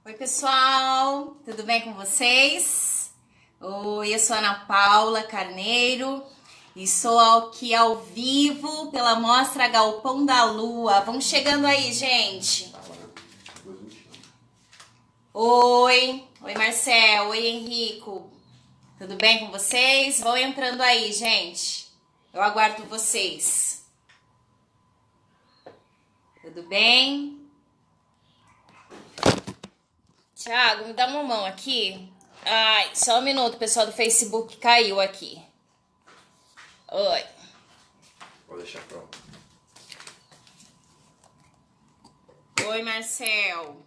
Oi, pessoal, tudo bem com vocês? Oi, eu sou Ana Paula Carneiro e sou aqui ao vivo pela Mostra Galpão da Lua. Vamos chegando aí, gente. Oi, Marcel, oi, Henrico, tudo bem com vocês? Vão entrando aí, gente. Eu aguardo vocês. Tudo bem? Thiago, me dá uma mão aqui. Ai, só um minuto, o pessoal do Facebook caiu aqui. Oi. Vou deixar pronto. Oi, Marcel.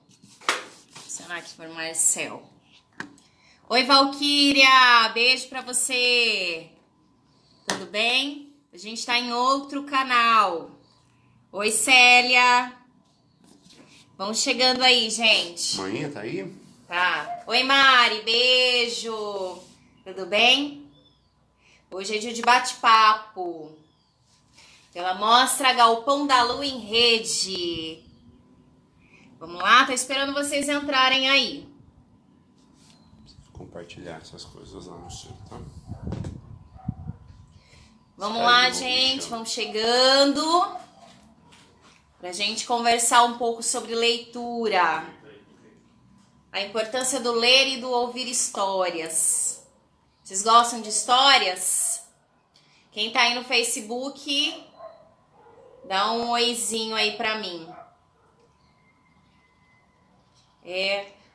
Vou funcionar aqui para o Marcel. Oi, Valquíria. Beijo pra você. Tudo bem? A gente tá em outro canal. Oi, Célia. Vamos chegando aí, gente. Manhã tá aí? Tá. Oi, Mari. Beijo. Tudo bem? Hoje é dia de bate-papo. Pela Mostra Galpão da Lua em Rede. Vamos lá? Tô esperando vocês entrarem aí. Compartilhar essas coisas lá no seu, tá? Vamos lá, gente. Vamos chegando. Pra gente conversar um pouco sobre leitura. A importância do ler e do ouvir histórias. Vocês gostam de histórias? Quem tá aí no Facebook, dá um oizinho aí pra mim.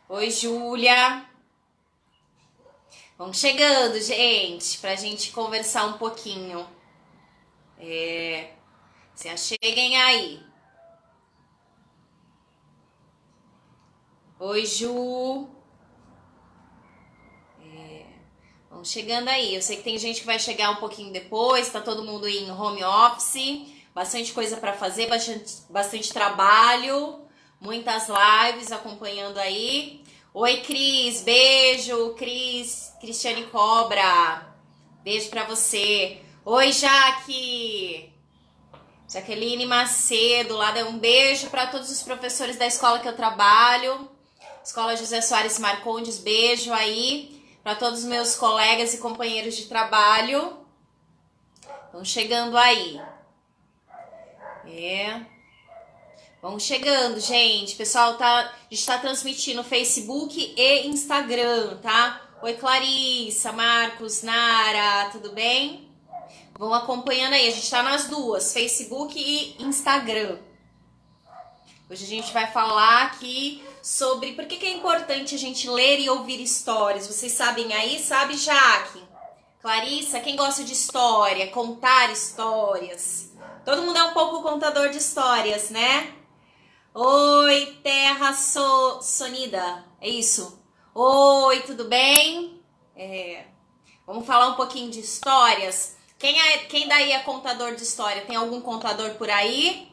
Oi, Júlia. Vamos chegando, gente, pra gente conversar um pouquinho. Se acheguem aí. Oi, Ju. Vamos chegando aí. Eu sei que tem gente que vai chegar um pouquinho depois, tá todo mundo em home office, bastante coisa pra fazer, bastante trabalho, muitas lives acompanhando aí. Oi, Cris, beijo, Cristiane Cobra, beijo pra você. Oi, Jaqueline Macedo, um beijo pra todos os professores da escola que eu trabalho. Escola José Soares Marcondes, beijo aí para todos os meus colegas e companheiros de trabalho. Estão chegando aí. Vamos chegando, gente. Pessoal, a gente tá transmitindo Facebook e Instagram, tá? Oi, Clarissa, Marcos, Nara, tudo bem? Vão acompanhando aí. A gente tá nas duas, Facebook e Instagram. Hoje a gente vai falar aqui sobre por que é importante a gente ler e ouvir histórias. Vocês sabem aí? Sabe, Jaque? Clarissa, quem gosta de história, contar histórias? Todo mundo é um pouco contador de histórias, né? Oi, Terra Sonida, é isso? Oi, tudo bem? Vamos falar um pouquinho de histórias. Quem daí é contador de história? Tem algum contador por aí?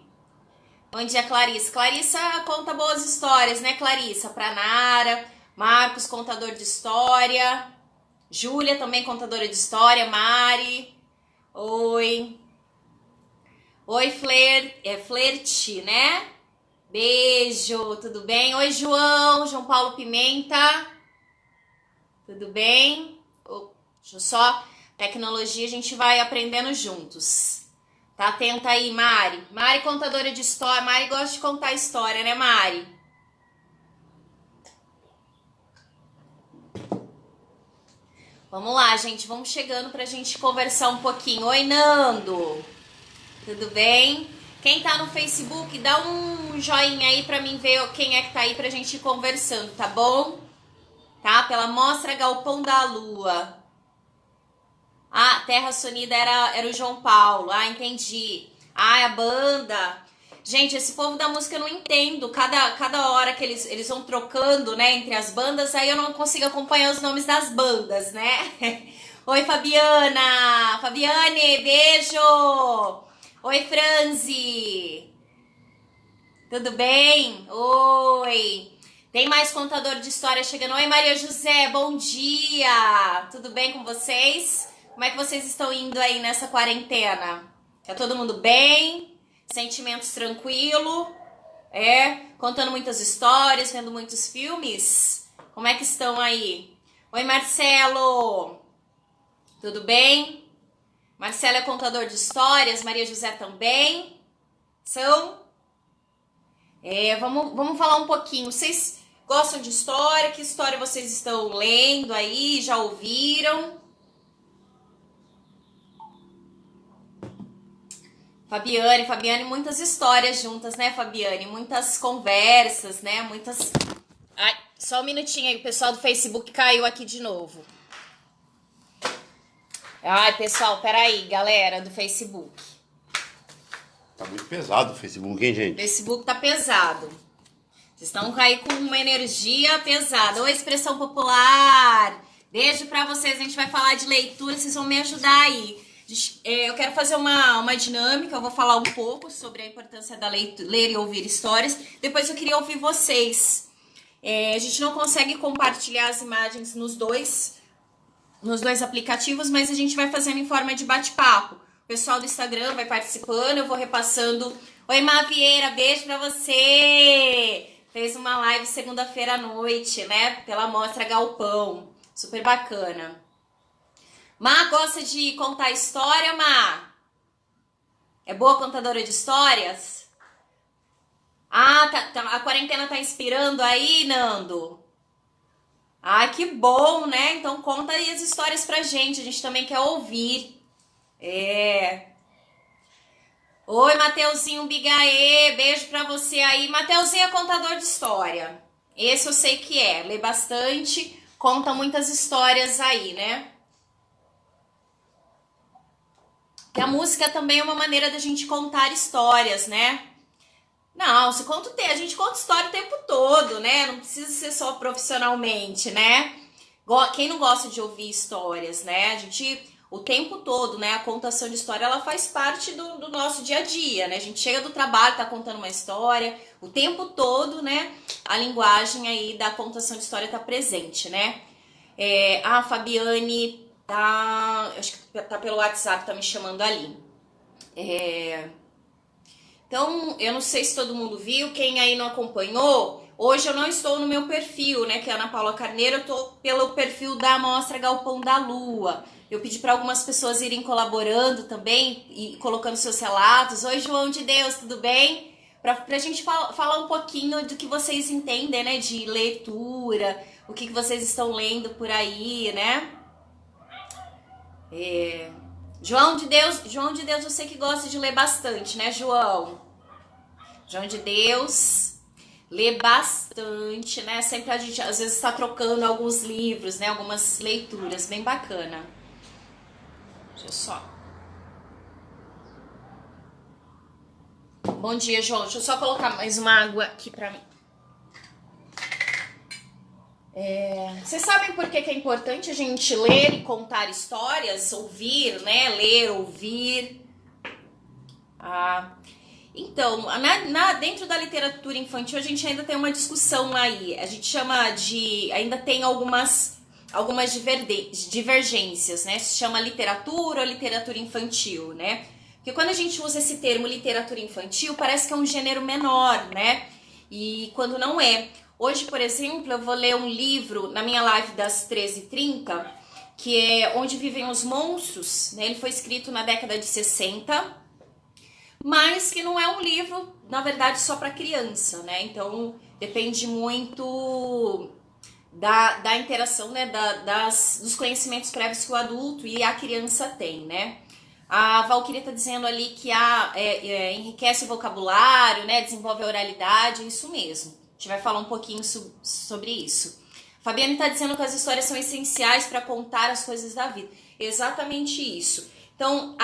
Bom dia, Clarissa. Clarissa conta boas histórias, né, Clarissa? Pra Nara, Marcos, contador de história. Júlia, também contadora de história. Mari. Oi. Oi, Flerte, né? Beijo, tudo bem? Oi, João Paulo Pimenta. Tudo bem? Deixa eu só... Tecnologia, a gente vai aprendendo juntos. Tá atenta aí, Mari. Mari, contadora de história. Mari gosta de contar história, né, Mari? Vamos lá, gente. Vamos chegando pra gente conversar um pouquinho. Oi, Nando. Tudo bem? Quem tá no Facebook, dá um joinha aí pra mim ver quem é que tá aí pra gente ir conversando, tá bom? Tá? Pela Mostra Galpão da Lua. Ah, Terra Sonida era o João Paulo. Ah, entendi. Ah, a banda. Gente, esse povo da música eu não entendo. Cada hora que eles vão trocando, né, entre as bandas, aí eu não consigo acompanhar os nomes das bandas, né? Oi, Fabiana. Fabiane, beijo. Oi, Franzi. Tudo bem? Oi. Tem mais contador de história chegando. Oi, Maria José, bom dia. Tudo bem com vocês? Como é que vocês estão indo aí nessa quarentena? Tá todo mundo bem? Sentimentos tranquilo? Contando muitas histórias, vendo muitos filmes? Como é que estão aí? Oi, Marcelo! Tudo bem? Marcelo é contador de histórias, Maria José também. São? Vamos falar um pouquinho. Vocês gostam de história? Que história vocês estão lendo aí? Já ouviram? Fabiane, muitas histórias juntas, né, Fabiane? Muitas conversas, né? Ai, só um minutinho aí, o pessoal do Facebook caiu aqui de novo. Ai, pessoal, peraí, galera do Facebook. Tá muito pesado o Facebook, hein, gente? O Facebook tá pesado. Vocês estão aí com uma energia pesada. Oi, expressão popular. Beijo pra vocês, a gente vai falar de leitura, vocês vão me ajudar aí. Eu quero fazer uma dinâmica, eu vou falar um pouco sobre a importância da ler e ouvir histórias. Depois eu queria ouvir vocês. A gente não consegue compartilhar as imagens nos dois aplicativos, mas a gente vai fazendo em forma de bate-papo. O pessoal do Instagram vai participando, eu vou repassando. Oi, Mavieira, beijo pra você! Fez uma live segunda-feira à noite, né? Pela Mostra Galpão. Super bacana. Má, gosta de contar história, Má? É boa contadora de histórias? Ah, a quarentena tá inspirando aí, Nando? Ah, que bom, né? Então conta aí as histórias pra gente, a gente também quer ouvir. Oi, Mateuzinho Bigaê, beijo pra você aí. Mateuzinho é contador de história. Esse eu sei que lê bastante, conta muitas histórias aí, né? Que a música também é uma maneira da gente contar histórias, né? Não, a gente conta história o tempo todo, né? Não precisa ser só profissionalmente, né? Quem não gosta de ouvir histórias, né? A gente, o tempo todo, né? A contação de história, ela faz parte do nosso dia a dia, né? A gente chega do trabalho, tá contando uma história, o tempo todo, né? A linguagem aí da contação de história tá presente, né? A Fabiane acho que tá pelo WhatsApp, tá me chamando ali. Então, eu não sei se todo mundo viu, quem aí não acompanhou, hoje eu não estou no meu perfil, né, que é Ana Paula Carneiro, eu tô pelo perfil da Mostra Galpão da Lua. Eu pedi para algumas pessoas irem colaborando também e colocando seus relatos. Oi, João de Deus, tudo bem? Pra gente falar um pouquinho do que vocês entendem, né, de leitura, o que vocês estão lendo por aí, né? João de Deus, eu sei que gosta de ler bastante, né, João? João de Deus lê bastante, né? Sempre a gente às vezes está trocando alguns livros, né? Algumas leituras, bem bacana. Deixa eu só. Bom dia, João. Deixa eu só colocar mais uma água aqui pra mim. Vocês sabem por que é importante a gente ler e contar histórias? Ouvir, né? Ler, ouvir. Então, dentro da literatura infantil a gente ainda tem uma discussão aí. A gente chama de... ainda tem algumas divergências, né? Se chama literatura ou literatura infantil, né? Porque quando a gente usa esse termo literatura infantil, parece que é um gênero menor, né? E quando não é. Hoje, por exemplo, eu vou ler um livro na minha live das 13h30, que é Onde Vivem os Monstros, né? Ele foi escrito na década de 60, mas que não é um livro, na verdade, só para criança, né? Então, depende muito da interação, né? Dos conhecimentos prévios que o adulto e a criança tem, né? A Valquíria tá dizendo ali que enriquece o vocabulário, né? Desenvolve a oralidade, isso mesmo. A gente vai falar um pouquinho sobre isso. Fabiane tá dizendo que as histórias são essenciais para contar as coisas da vida. Exatamente isso. Então,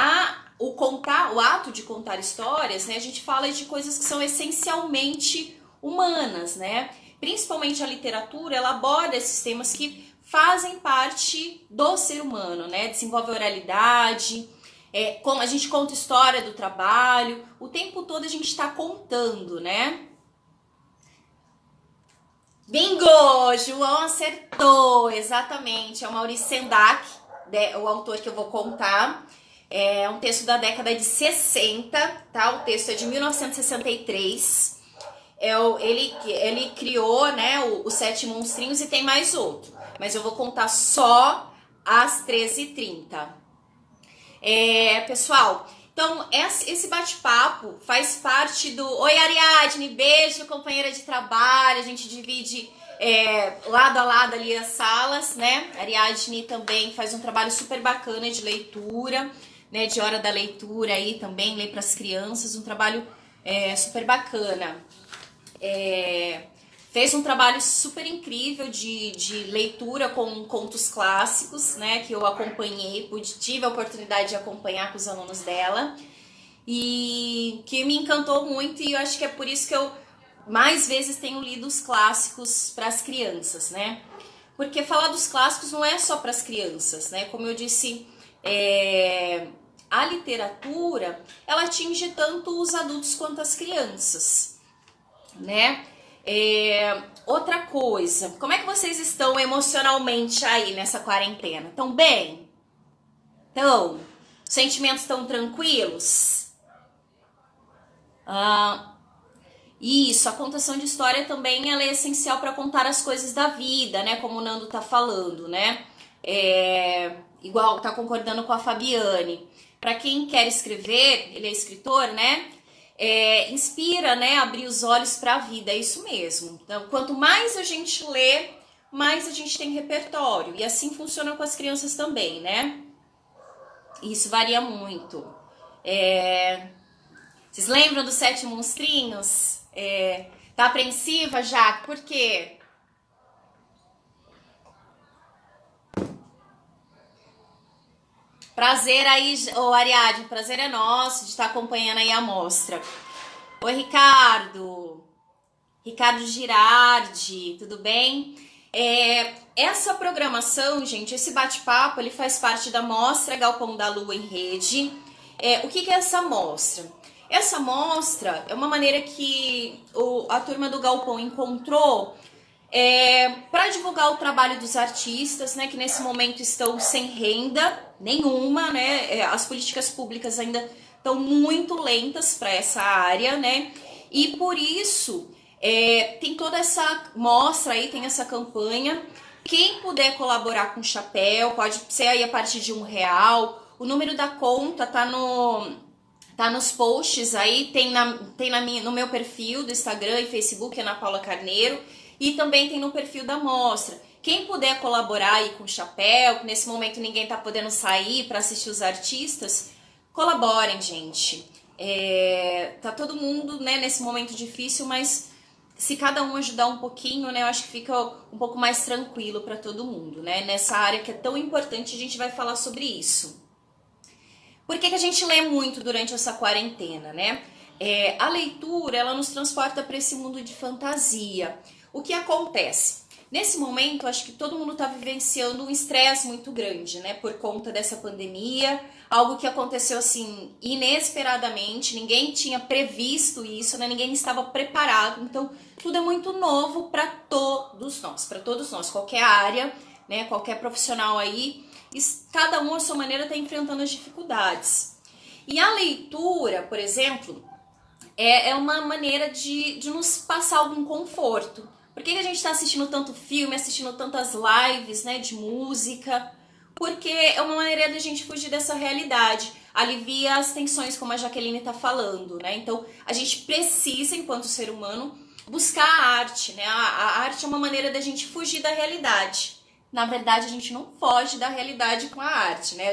o ato de contar histórias, né? A gente fala de coisas que são essencialmente humanas, né? Principalmente a literatura, ela aborda esses temas que fazem parte do ser humano, né? Desenvolve a oralidade, como a gente conta história do trabalho, o tempo todo a gente está contando, né? Bingo! João acertou, exatamente. É o Maurice Sendak, o autor que eu vou contar. É um texto da década de 60, tá? O texto é de 1963. Ele criou, né, os 7 monstrinhos e tem mais outro. Mas eu vou contar só às 13h30. Pessoal, então esse bate-papo faz parte do... Oi, Ariadne, beijo, companheira de trabalho. A gente divide lado a lado ali as salas, né? A Ariadne também faz um trabalho super bacana de leitura, né? De hora da leitura aí também, lê para as crianças, um trabalho super bacana. Fez um trabalho super incrível de leitura com contos clássicos, né, que eu acompanhei, tive a oportunidade de acompanhar com os alunos dela, e que me encantou muito, e eu acho que é por isso que eu mais vezes tenho lido os clássicos para as crianças, né, porque falar dos clássicos não é só para as crianças, né, como eu disse, a literatura, ela atinge tanto os adultos quanto as crianças, né. Outra coisa, como é que vocês estão emocionalmente aí nessa quarentena? Estão bem? Então, sentimentos estão tranquilos? Isso, a contação de história também ela é essencial para contar as coisas da vida, né? Como o Nando tá falando, né? Igual tá concordando com a Fabiane. Para quem quer escrever, ele é escritor, né? Inspira, né, abrir os olhos para a vida, é isso mesmo. Então, quanto mais a gente lê, mais a gente tem repertório. E assim funciona com as crianças também, né? Isso varia muito. Vocês lembram dos 7 monstrinhos? Tá apreensiva, Jaque? Por quê? Prazer aí, Ariadne, prazer é nosso de estar acompanhando aí a mostra. Oi, Ricardo Girardi, tudo bem? Essa programação, gente, esse bate-papo, ele faz parte da mostra Galpão da Lua em Rede. O que é essa mostra? Essa mostra é uma maneira que a turma do Galpão encontrou para divulgar o trabalho dos artistas, né, que nesse momento estão sem renda nenhuma, né, as políticas públicas ainda estão muito lentas para essa área, né, e por isso tem toda essa mostra aí, tem essa campanha. Quem puder colaborar com o chapéu, pode ser aí a partir de R$1, o número da conta tá nos posts aí, tem no meu perfil do Instagram e Facebook, Ana Paula Carneiro, e também tem no perfil da mostra. Quem puder colaborar aí com o chapéu, que nesse momento ninguém tá podendo sair para assistir os artistas, colaborem, gente. Tá todo mundo, né, nesse momento difícil, mas se cada um ajudar um pouquinho, né, eu acho que fica um pouco mais tranquilo para todo mundo, né? Nessa área que é tão importante, a gente vai falar sobre isso. Por que a gente lê muito durante essa quarentena, né? A leitura, ela nos transporta para esse mundo de fantasia. O que acontece? Nesse momento, acho que todo mundo está vivenciando um estresse muito grande, né? Por conta dessa pandemia, algo que aconteceu assim inesperadamente, ninguém tinha previsto isso, né? Ninguém estava preparado. Então, tudo é muito novo para todos nós, qualquer área, né? Qualquer profissional aí, cada um à sua maneira está enfrentando as dificuldades. E a leitura, por exemplo, é uma maneira de nos passar algum conforto. Por que a gente está assistindo tanto filme, assistindo tantas lives, né, de música? Porque é uma maneira da gente fugir dessa realidade, alivia as tensões, como a Jaqueline está falando, né? Então, a gente precisa, enquanto ser humano, buscar a arte, né? A arte é uma maneira da gente fugir da realidade. Na verdade, a gente não foge da realidade com a arte, né?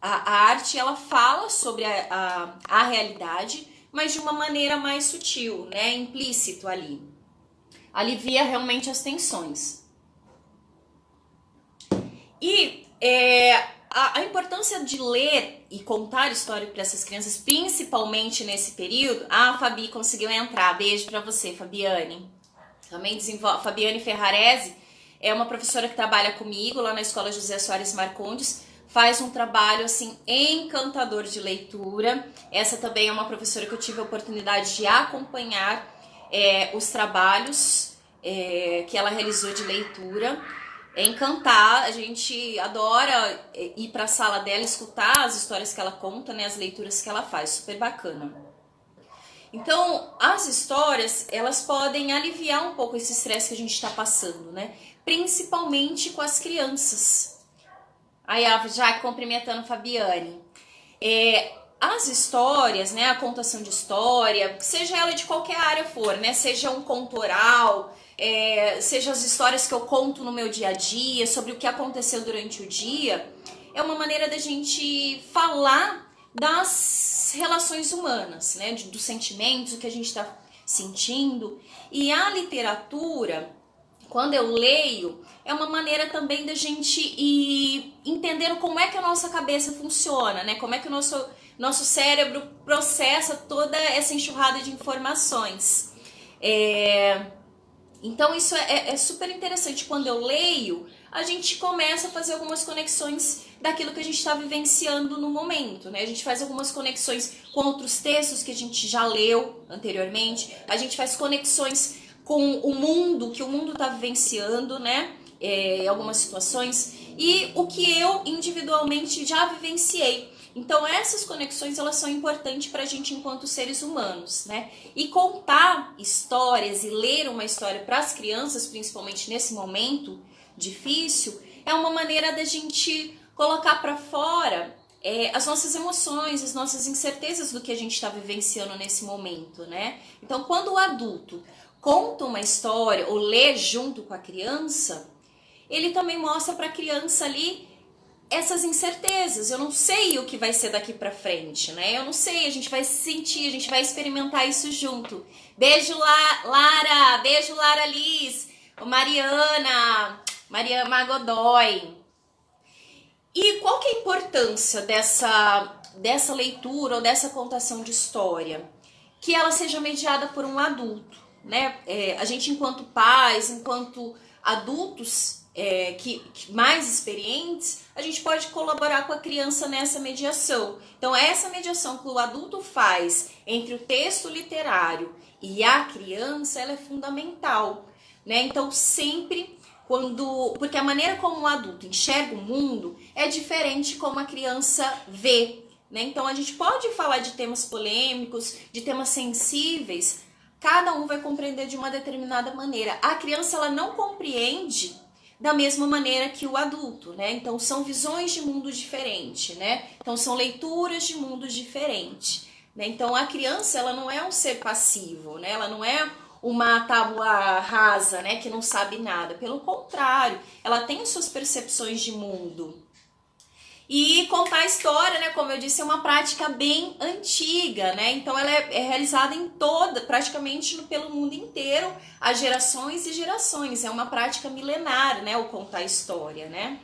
A arte, ela fala sobre a realidade, mas de uma maneira mais sutil, né? Implícito ali. Alivia realmente as tensões. E a importância de ler e contar história para essas crianças, principalmente nesse período. A Fabi conseguiu entrar. Beijo para você, Fabiane. Também Fabiane Ferrarese é uma professora que trabalha comigo lá na Escola José Soares Marcondes. Faz um trabalho assim encantador de leitura. Essa também é uma professora que eu tive a oportunidade de acompanhar os trabalhos que ela realizou de leitura. Encantar, a gente adora ir para a sala dela, escutar as histórias que ela conta, né, as leituras que ela faz, super bacana. Então, as histórias, elas podem aliviar um pouco esse estresse que a gente está passando, né? Principalmente com as crianças. Aí, já cumprimentando Fabiane. As histórias, né, a contação de história, seja ela de qualquer área for, né, seja um conto oral, seja as histórias que eu conto no meu dia a dia, sobre o que aconteceu durante o dia, é uma maneira da gente falar das relações humanas, né, dos sentimentos, o que a gente está sentindo. E a literatura, quando eu leio, é uma maneira também da gente ir entendendo como é que a nossa cabeça funciona, né? Como é que o nosso cérebro processa toda essa enxurrada de informações. Então isso é super interessante. Quando eu leio, a gente começa a fazer algumas conexões daquilo que a gente está vivenciando no momento, né? A gente faz algumas conexões com outros textos que a gente já leu anteriormente, a gente faz conexões com o mundo, que o mundo está vivenciando, né? Em algumas situações, e o que eu individualmente já vivenciei. Então essas conexões, elas são importantes para a gente enquanto seres humanos, né? E contar histórias e ler uma história para as crianças, principalmente nesse momento difícil, é uma maneira da gente colocar para fora as nossas emoções, as nossas incertezas do que a gente está vivenciando nesse momento, né? Então, quando o adulto conta uma história ou lê junto com a criança, ele também mostra para a criança ali essas incertezas. Eu não sei o que vai ser daqui para frente, né? Eu não sei, a gente vai sentir, a gente vai experimentar isso junto. Beijo, Lara, beijo, Lara Liz, Mariana Godoy. E qual que é a importância dessa leitura ou dessa contação de história? Que ela seja mediada por um adulto, né? A gente, enquanto pais, enquanto adultos que mais experientes, a gente pode colaborar com a criança nessa mediação. Então, essa mediação que o adulto faz entre o texto literário e a criança, ela é fundamental, né? Então, sempre porque a maneira como o adulto enxerga o mundo é diferente como a criança vê, né? Então, a gente pode falar de temas polêmicos, de temas sensíveis, cada um vai compreender de uma determinada maneira. A criança, ela não compreende da mesma maneira que o adulto, né? Então, são visões de mundo diferentes, né? Então, são leituras de mundo diferentes, né? Então, a criança, ela não é um ser passivo, né? Ela não é uma tábua rasa, né? Que não sabe nada. Pelo contrário, ela tem suas percepções de mundo. E contar a história, né, como eu disse, é uma prática bem antiga, né? Então ela é realizada praticamente pelo mundo inteiro, há gerações e gerações. É uma prática milenar, né, o contar a história, né?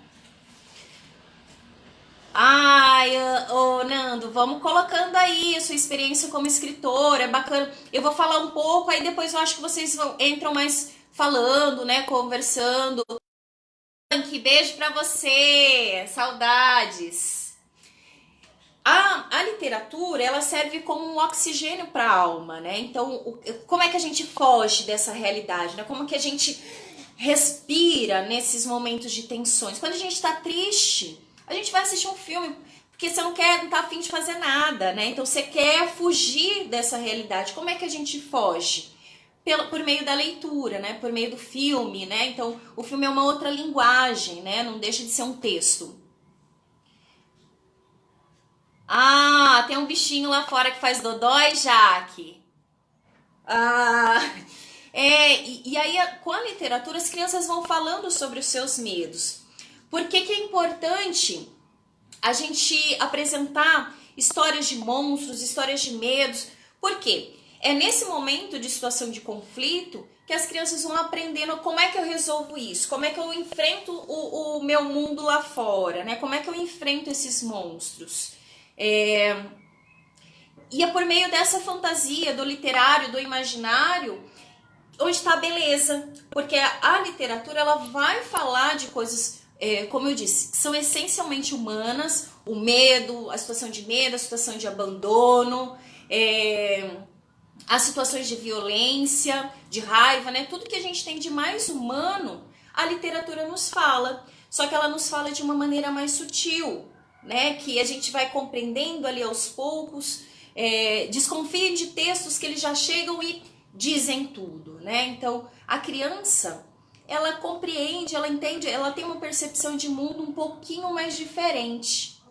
Ai, ô Nando, vamos colocando aí a sua experiência como escritora, é bacana. Eu vou falar um pouco, aí depois eu acho que vocês entram mais falando, né, conversando. Beijo pra você, saudades. A literatura, ela serve como um oxigênio para a alma, né? Então, como é que a gente foge dessa realidade, né? Como que a gente respira nesses momentos de tensões? Quando a gente tá triste, a gente vai assistir um filme, porque você não tá afim de fazer nada, né? Então, você quer fugir dessa realidade. Como é que a gente foge? Por meio da leitura, né? Por meio do filme, né? Então, o filme é uma outra linguagem, né? Não deixa de ser um texto. Ah, tem um bichinho lá fora que faz dodói, Jaque. E aí, com a literatura, as crianças vão falando sobre os seus medos. Por que é importante a gente apresentar histórias de monstros, histórias de medos? Por quê? É nesse momento de situação de conflito que as crianças vão aprendendo como é que eu resolvo isso, como é que eu enfrento o meu mundo lá fora, né? Como é que eu enfrento esses monstros. E é por meio dessa fantasia, do literário, do imaginário, onde está a beleza. Porque a literatura, ela vai falar de coisas, como eu disse, que são essencialmente humanas. O medo, a situação de medo, a situação de abandono, as situações de violência, de raiva, né? Tudo que a gente tem de mais humano, a literatura nos fala. Só que ela nos fala de uma maneira mais sutil, né? Que a gente vai compreendendo ali aos poucos, desconfiem de textos que eles já chegam e dizem tudo, né? Então, a criança, ela compreende, ela entende, ela tem uma percepção de mundo um pouquinho mais diferente.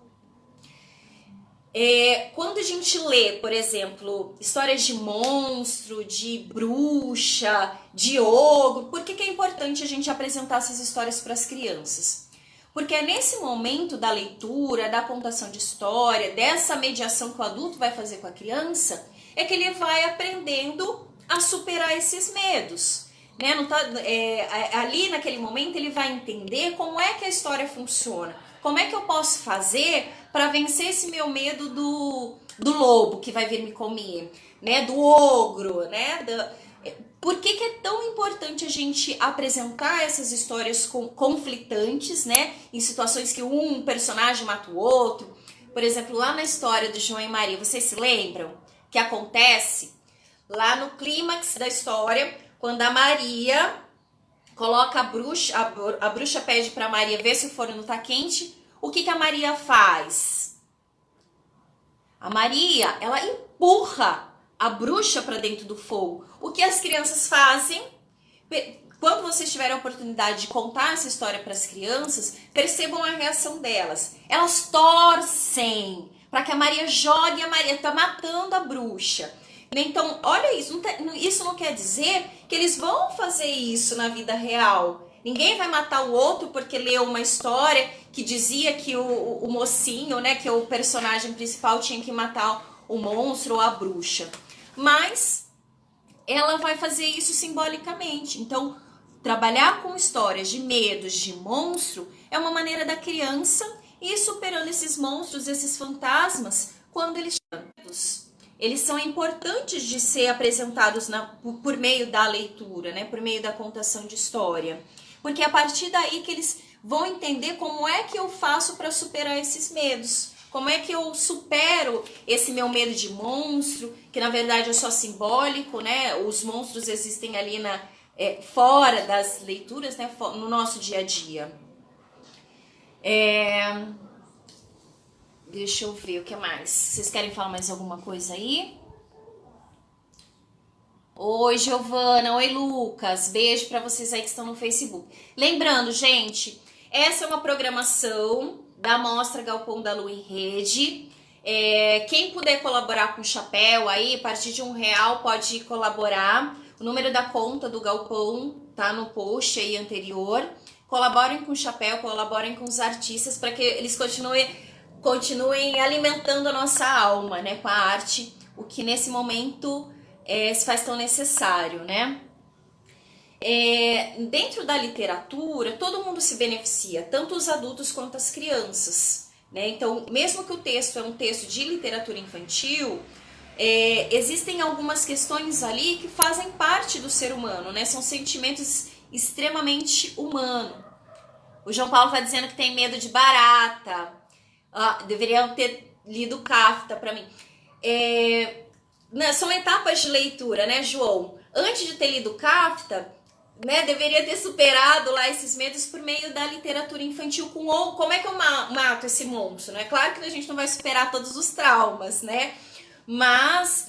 Quando a gente lê, por exemplo, histórias de monstro, de bruxa, de ogro, por que é importante a gente apresentar essas histórias para as crianças? Porque é nesse momento da leitura, da contação de história, dessa mediação que o adulto vai fazer com a criança, é que ele vai aprendendo a superar esses medos. Né? Ali naquele momento ele vai entender como é que a história funciona, como é que eu posso fazer para vencer esse meu medo do lobo que vai vir me comer, né? Do ogro, né? Por que é tão importante a gente apresentar essas histórias conflitantes, né? Em situações que um personagem mata o outro. Por exemplo, lá na história do João e Maria, vocês se lembram que acontece lá no clímax da história, quando a Maria coloca a bruxa pede para Maria ver se o forno tá quente, o que a Maria faz? A Maria, ela empurra a bruxa para dentro do fogo. O que as crianças fazem? Quando vocês tiverem a oportunidade de contar essa história para as crianças, percebam a reação delas. Elas torcem para que a Maria jogue, a Maria tá matando a bruxa. Então, olha isso, isso não quer dizer que eles vão fazer isso na vida real. Ninguém vai matar o outro porque leu uma história que dizia que o mocinho, né, que o personagem principal tinha que matar o monstro ou a bruxa. Mas ela vai fazer isso simbolicamente. Então, trabalhar com histórias de medos, de monstro, é uma maneira da criança ir superando esses monstros, esses fantasmas, quando eles são importantes de ser apresentados por meio da leitura, né? Por meio da contação de história. Porque é a partir daí que eles vão entender como é que eu faço para superar esses medos. Como é que eu supero esse meu medo de monstro, que na verdade é só simbólico, né? Os monstros existem ali fora das leituras, né? No nosso dia a dia. Deixa eu ver o que mais. Vocês querem falar mais alguma coisa aí? Oi, Giovana. Oi, Lucas. Beijo para vocês aí que estão no Facebook. Lembrando, gente, essa é uma programação da Mostra Galpão da Lua em Rede. Quem puder colaborar com o chapéu aí, a partir de R$1 pode colaborar. O número da conta do Galpão tá no post aí anterior. Colaborem com o chapéu, colaborem com os artistas para que eles continuem alimentando a nossa alma, né, com a arte, o que nesse momento se faz tão necessário, né? Dentro da literatura, todo mundo se beneficia, tanto os adultos quanto as crianças, né? Então, mesmo que o texto é um texto de literatura infantil, existem algumas questões ali que fazem parte do ser humano, né? São sentimentos extremamente humanos. O João Paulo vai dizendo que tem medo de barata. Deveriam ter lido Kafka para mim. São etapas de leitura, né, João? Antes de ter lido Kafka, né, deveria ter superado lá esses medos por meio da literatura infantil como é que eu mato esse monstro, né? Claro que a gente não vai superar todos os traumas, né?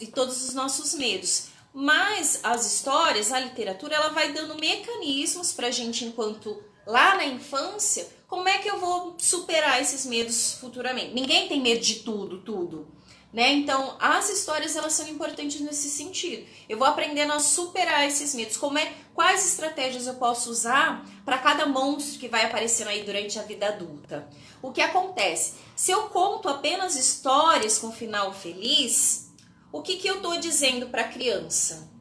E todos os nossos medos. Mas as histórias, a literatura, ela vai dando mecanismos pra gente enquanto lá na infância, como é que eu vou superar esses medos futuramente? Ninguém tem medo de tudo, né? Então, as histórias, elas são importantes nesse sentido. Eu vou aprendendo a superar esses medos. Quais estratégias eu posso usar para cada monstro que vai aparecendo aí durante a vida adulta? O que acontece? Se eu conto apenas histórias com final feliz, o que eu estou dizendo para a criança?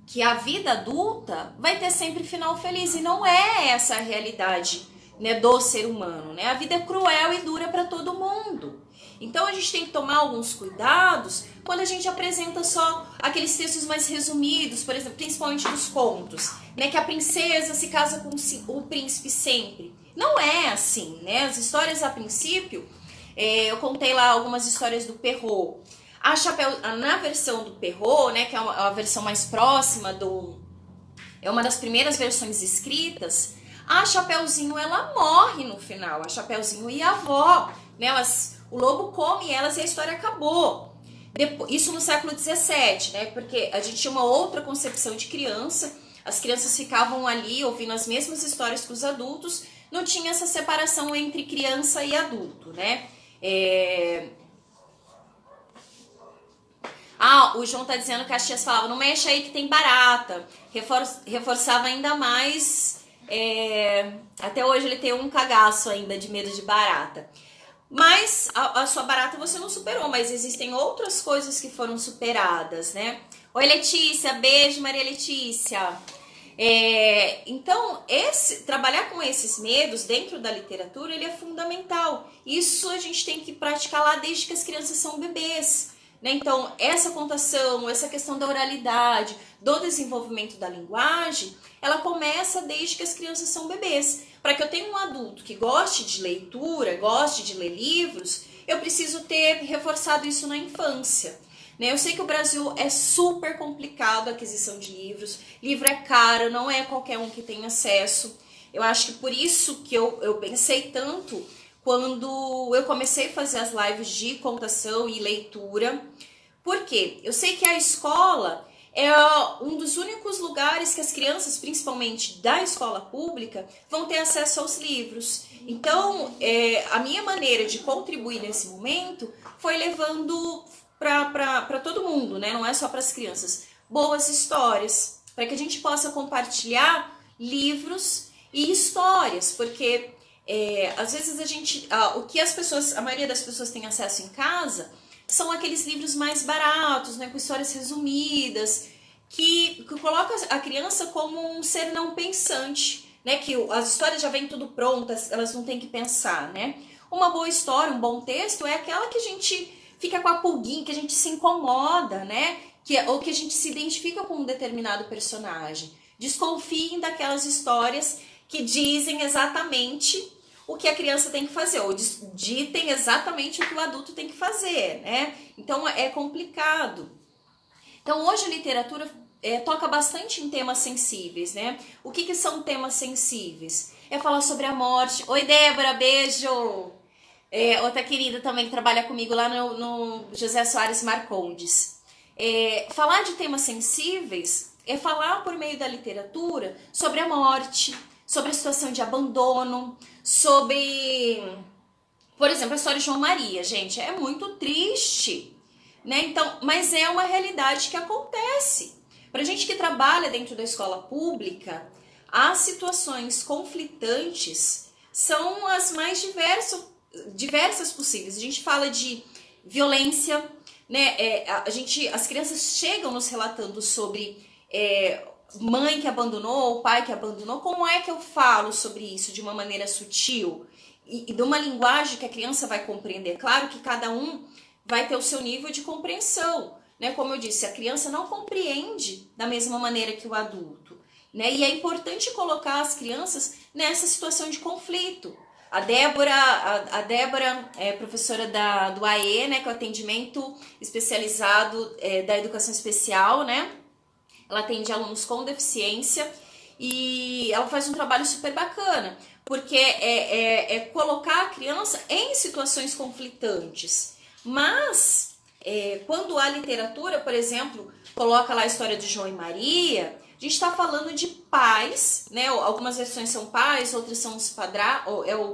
Que a vida adulta vai ter sempre final feliz, e não é essa a realidade, né, do ser humano, né? A vida é cruel e dura para todo mundo. Então a gente tem que tomar alguns cuidados quando a gente apresenta só aqueles textos mais resumidos, por exemplo, principalmente nos contos, né, que a princesa se casa com o príncipe sempre. Não é assim, né? As histórias a princípio, eu contei lá algumas histórias do Perrault. Na versão do Perrault, né, que é a versão mais próxima é uma das primeiras versões escritas, a Chapeuzinho, ela morre no final, a Chapeuzinho e a avó, né, o lobo come elas e a história acabou. Isso no século XVII, né? Porque a gente tinha uma outra concepção de criança, as crianças ficavam ali ouvindo as mesmas histórias que os adultos, não tinha essa separação entre criança e adulto, né? O João tá dizendo que as tias falavam, não mexe aí que tem barata. Reforçava ainda mais. Até hoje ele tem um cagaço ainda de medo de barata. Mas a sua barata você não superou, mas existem outras coisas que foram superadas, né? Oi, Letícia, beijo, Maria Letícia. Então, trabalhar com esses medos dentro da literatura, ele é fundamental. Isso a gente tem que praticar lá desde que as crianças são bebês, né? Então, essa contação, essa questão da oralidade, do desenvolvimento da linguagem, ela começa desde que as crianças são bebês. Para que eu tenha um adulto que goste de leitura, goste de ler livros, eu preciso ter reforçado isso na infância. Eu sei que o Brasil é super complicado a aquisição de livros, livro é caro, não é qualquer um que tem acesso. Eu acho que por isso que eu pensei tanto quando eu comecei a fazer as lives de contação e leitura. Por quê? Eu sei que a escola é um dos únicos lugares que as crianças, principalmente da escola pública, vão ter acesso aos livros. Então, a minha maneira de contribuir nesse momento foi levando para todo mundo, né? Não é só para as crianças, boas histórias, para que a gente possa compartilhar livros e histórias, porque às vezes o que a maioria das pessoas tem acesso em casa são aqueles livros mais baratos, né, com histórias resumidas, que coloca a criança como um ser não pensante, né, que as histórias já vêm tudo prontas, elas não têm que pensar, né? Uma boa história, um bom texto é aquela que a gente fica com a pulguinha, que a gente se incomoda, né? Ou que a gente se identifica com um determinado personagem. Desconfiem daquelas histórias que dizem exatamente o que a criança tem que fazer, ou ditem exatamente o que o adulto tem que fazer, né? Então é complicado. Então hoje a literatura toca bastante em temas sensíveis, né? O que são temas sensíveis? É falar sobre a morte. Oi, Débora, beijo! Outra querida também que trabalha comigo lá no José Soares Marcondes. Falar de temas sensíveis é falar por meio da literatura sobre a morte, sobre a situação de abandono, sobre, por exemplo, a história de João Maria, gente, é muito triste, né? Então, mas é uma realidade que acontece. Pra gente que trabalha dentro da escola pública, as situações conflitantes são as mais diversas possíveis. A gente fala de violência, né? As crianças chegam nos relatando sobre mãe que abandonou, pai que abandonou. Como é que eu falo sobre isso de uma maneira sutil e de uma linguagem que a criança vai compreender? Claro que cada um vai ter o seu nível de compreensão, né? Como eu disse, a criança não compreende da mesma maneira que o adulto, né? E é importante colocar as crianças nessa situação de conflito. A Débora é professora do AE, né, que é o atendimento especializado da educação especial, né? Ela atende alunos com deficiência e ela faz um trabalho super bacana, porque é colocar a criança em situações conflitantes. Mas, quando a literatura, por exemplo, coloca lá a história de João e Maria, a gente está falando de pais, né? Algumas versões são pais, outras são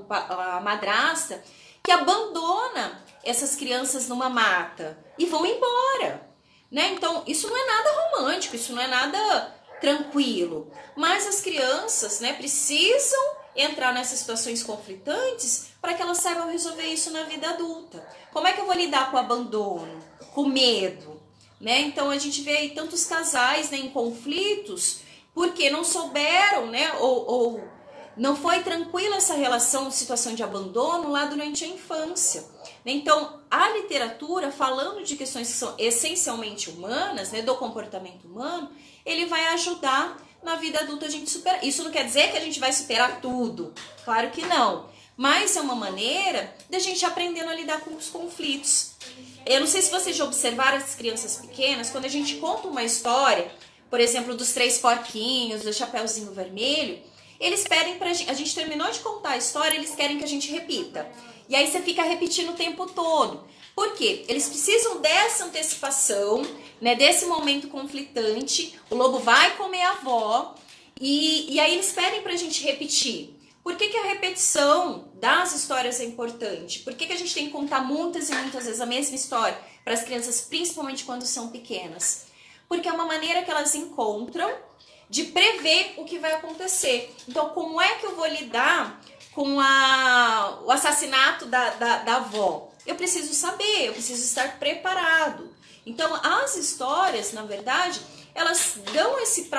a madrasta, que abandona essas crianças numa mata e vão embora, né? Então, isso não é nada romântico, isso não é nada tranquilo. Mas as crianças, né, precisam entrar nessas situações conflitantes para que elas saibam resolver isso na vida adulta. Como é que eu vou lidar com o abandono, com o medo? Né? Então a gente vê aí tantos casais, né, em conflitos porque não souberam, né, ou não foi tranquila essa relação de situação de abandono lá durante a infância. Então a literatura, falando de questões que são essencialmente humanas, né, do comportamento humano, ele vai ajudar na vida adulta a gente superar. Isso não quer dizer que a gente vai superar tudo, claro que não. Mas é uma maneira de a gente aprendendo a lidar com os conflitos. Eu não sei se vocês já observaram as crianças pequenas, quando a gente conta uma história, por exemplo, dos 3 porquinhos, do Chapeuzinho Vermelho, eles pedem pra gente, a gente terminou de contar a história, eles querem que a gente repita. E aí você fica repetindo o tempo todo. Por quê? Eles precisam dessa antecipação, né, desse momento conflitante. O lobo vai comer a avó e aí eles pedem pra gente repetir. Por que a repetição das histórias é importante? Por que a gente tem que contar muitas e muitas vezes a mesma história para as crianças, principalmente quando são pequenas? Porque é uma maneira que elas encontram de prever o que vai acontecer. Então, como é que eu vou lidar com o assassinato da avó? Eu preciso saber, eu preciso estar preparado. Então, as histórias, na verdade, elas dão esse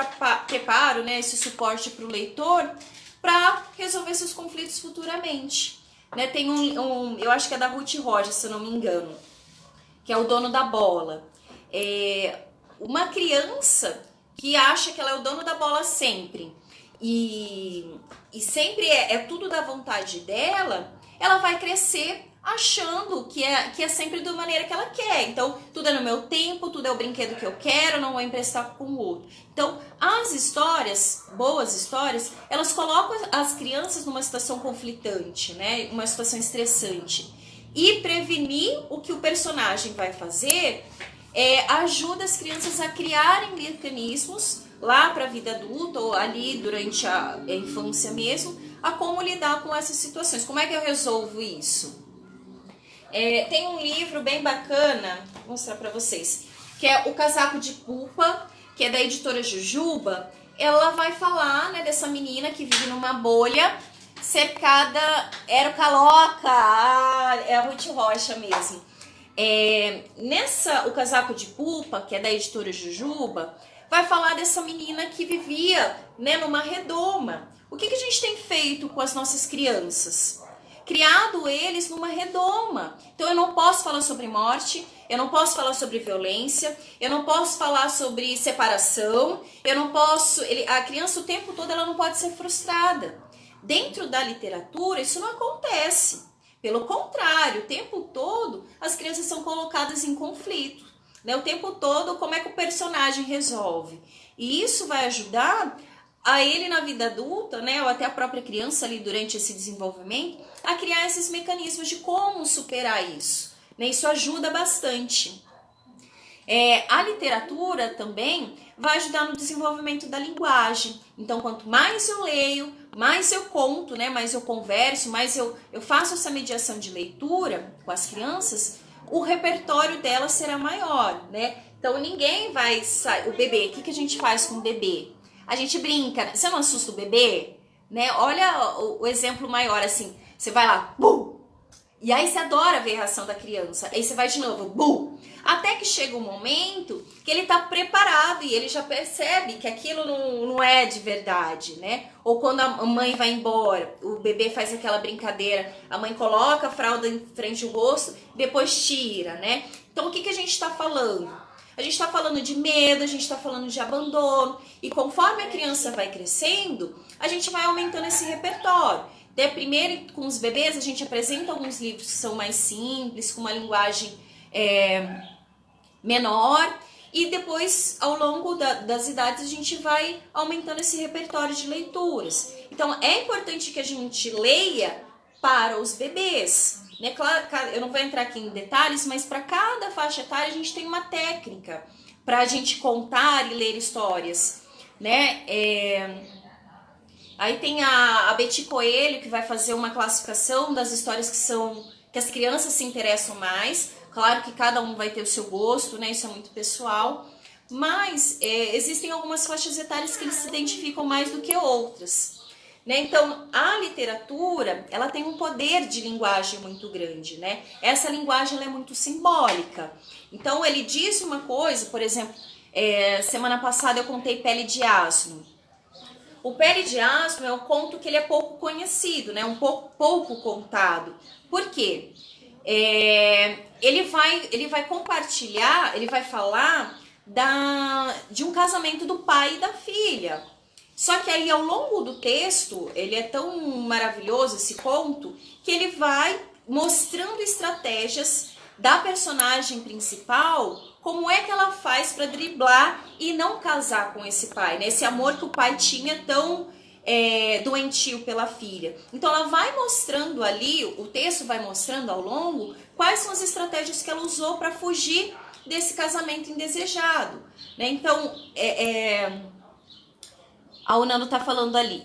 preparo, né, esse suporte para o leitor para resolver seus conflitos futuramente. Né, tem eu acho que é da Ruth Rogers, se eu não me engano, que é o dono da bola. Uma criança que acha que ela é o dono da bola sempre e sempre é tudo da vontade dela, ela vai crescer achando que é sempre da maneira que ela quer. Então, tudo é no meu tempo, tudo é o brinquedo que eu quero, não vou emprestar com o outro. Então, as histórias, boas histórias, elas colocam as crianças numa situação conflitante, né? Uma situação estressante. E prevenir o que o personagem vai fazer ajuda as crianças a criarem mecanismos lá para a vida adulta ou ali durante a infância mesmo, a como lidar com essas situações. Como é que eu resolvo isso? Tem um livro bem bacana, vou mostrar para vocês, que é O Casaco de Pupa, que é da editora Jujuba. Ela vai falar, né, dessa menina que vive numa bolha cercada, era o Caloca, é a Ruth Rocha mesmo. O Casaco de Pupa, que é da editora Jujuba, vai falar dessa menina que vivia, né, numa redoma. O que a gente tem feito com as nossas crianças? Criado eles numa redoma. Então eu não posso falar sobre morte, eu não posso falar sobre violência, eu não posso falar sobre separação, eu não posso... a criança o tempo todo ela não pode ser frustrada. Dentro da literatura isso não acontece. Pelo contrário, o tempo todo as crianças são colocadas em conflito. Né? O tempo todo, como é que o personagem resolve? E isso vai ajudar a ele na vida adulta, né, ou até a própria criança ali durante esse desenvolvimento, a criar esses mecanismos de como superar isso. Né? Isso ajuda bastante. A literatura também vai ajudar no desenvolvimento da linguagem. Então, quanto mais eu leio, mais eu conto, né, mais eu converso, mais eu faço essa mediação de leitura com as crianças, o repertório delas será maior, né? Então, ninguém vai sair... O bebê, o que a gente faz com o bebê? A gente brinca, você não assusta o bebê? Né? Olha o exemplo maior, assim, você vai lá, bum! E aí você adora ver a reação da criança, aí você vai de novo, bum! Até que chega um momento que ele tá preparado e ele já percebe que aquilo não é de verdade, né? Ou quando a mãe vai embora, o bebê faz aquela brincadeira, a mãe coloca a fralda em frente ao rosto, depois tira, né? Então o que a gente tá falando? A gente está falando de medo, a gente está falando de abandono. E conforme a criança vai crescendo, a gente vai aumentando esse repertório. Primeiro, com os bebês, a gente apresenta alguns livros que são mais simples, com uma linguagem menor. E depois, ao longo das idades, a gente vai aumentando esse repertório de leituras. Então, é importante que a gente leia para os bebês. Né? Claro, eu não vou entrar aqui em detalhes, mas para cada faixa etária a gente tem uma técnica para a gente contar e ler histórias, né? Aí tem a Betty Coelho, que vai fazer uma classificação das histórias que as crianças se interessam mais. Claro que cada um vai ter o seu gosto, né? Isso é muito pessoal, mas existem algumas faixas etárias que eles se identificam mais do que outras. Né? Então, a literatura, ela tem um poder de linguagem muito grande, né? Essa linguagem ela é muito simbólica. Então, ele diz uma coisa, por exemplo, semana passada eu contei Pele de Asno. O Pele de Asno é um conto que ele é pouco conhecido, né? Um pouco contado. Por quê? Ele vai compartilhar, ele vai falar de um casamento do pai e da filha. Só que aí, ao longo do texto, ele é tão maravilhoso, esse conto, que ele vai mostrando estratégias da personagem principal, como é que ela faz para driblar e não casar com esse pai, né? Esse amor que o pai tinha tão doentio pela filha. Então ela vai mostrando ali, o texto vai mostrando ao longo quais são as estratégias que ela usou para fugir desse casamento indesejado, né? Então, o Nando tá falando ali,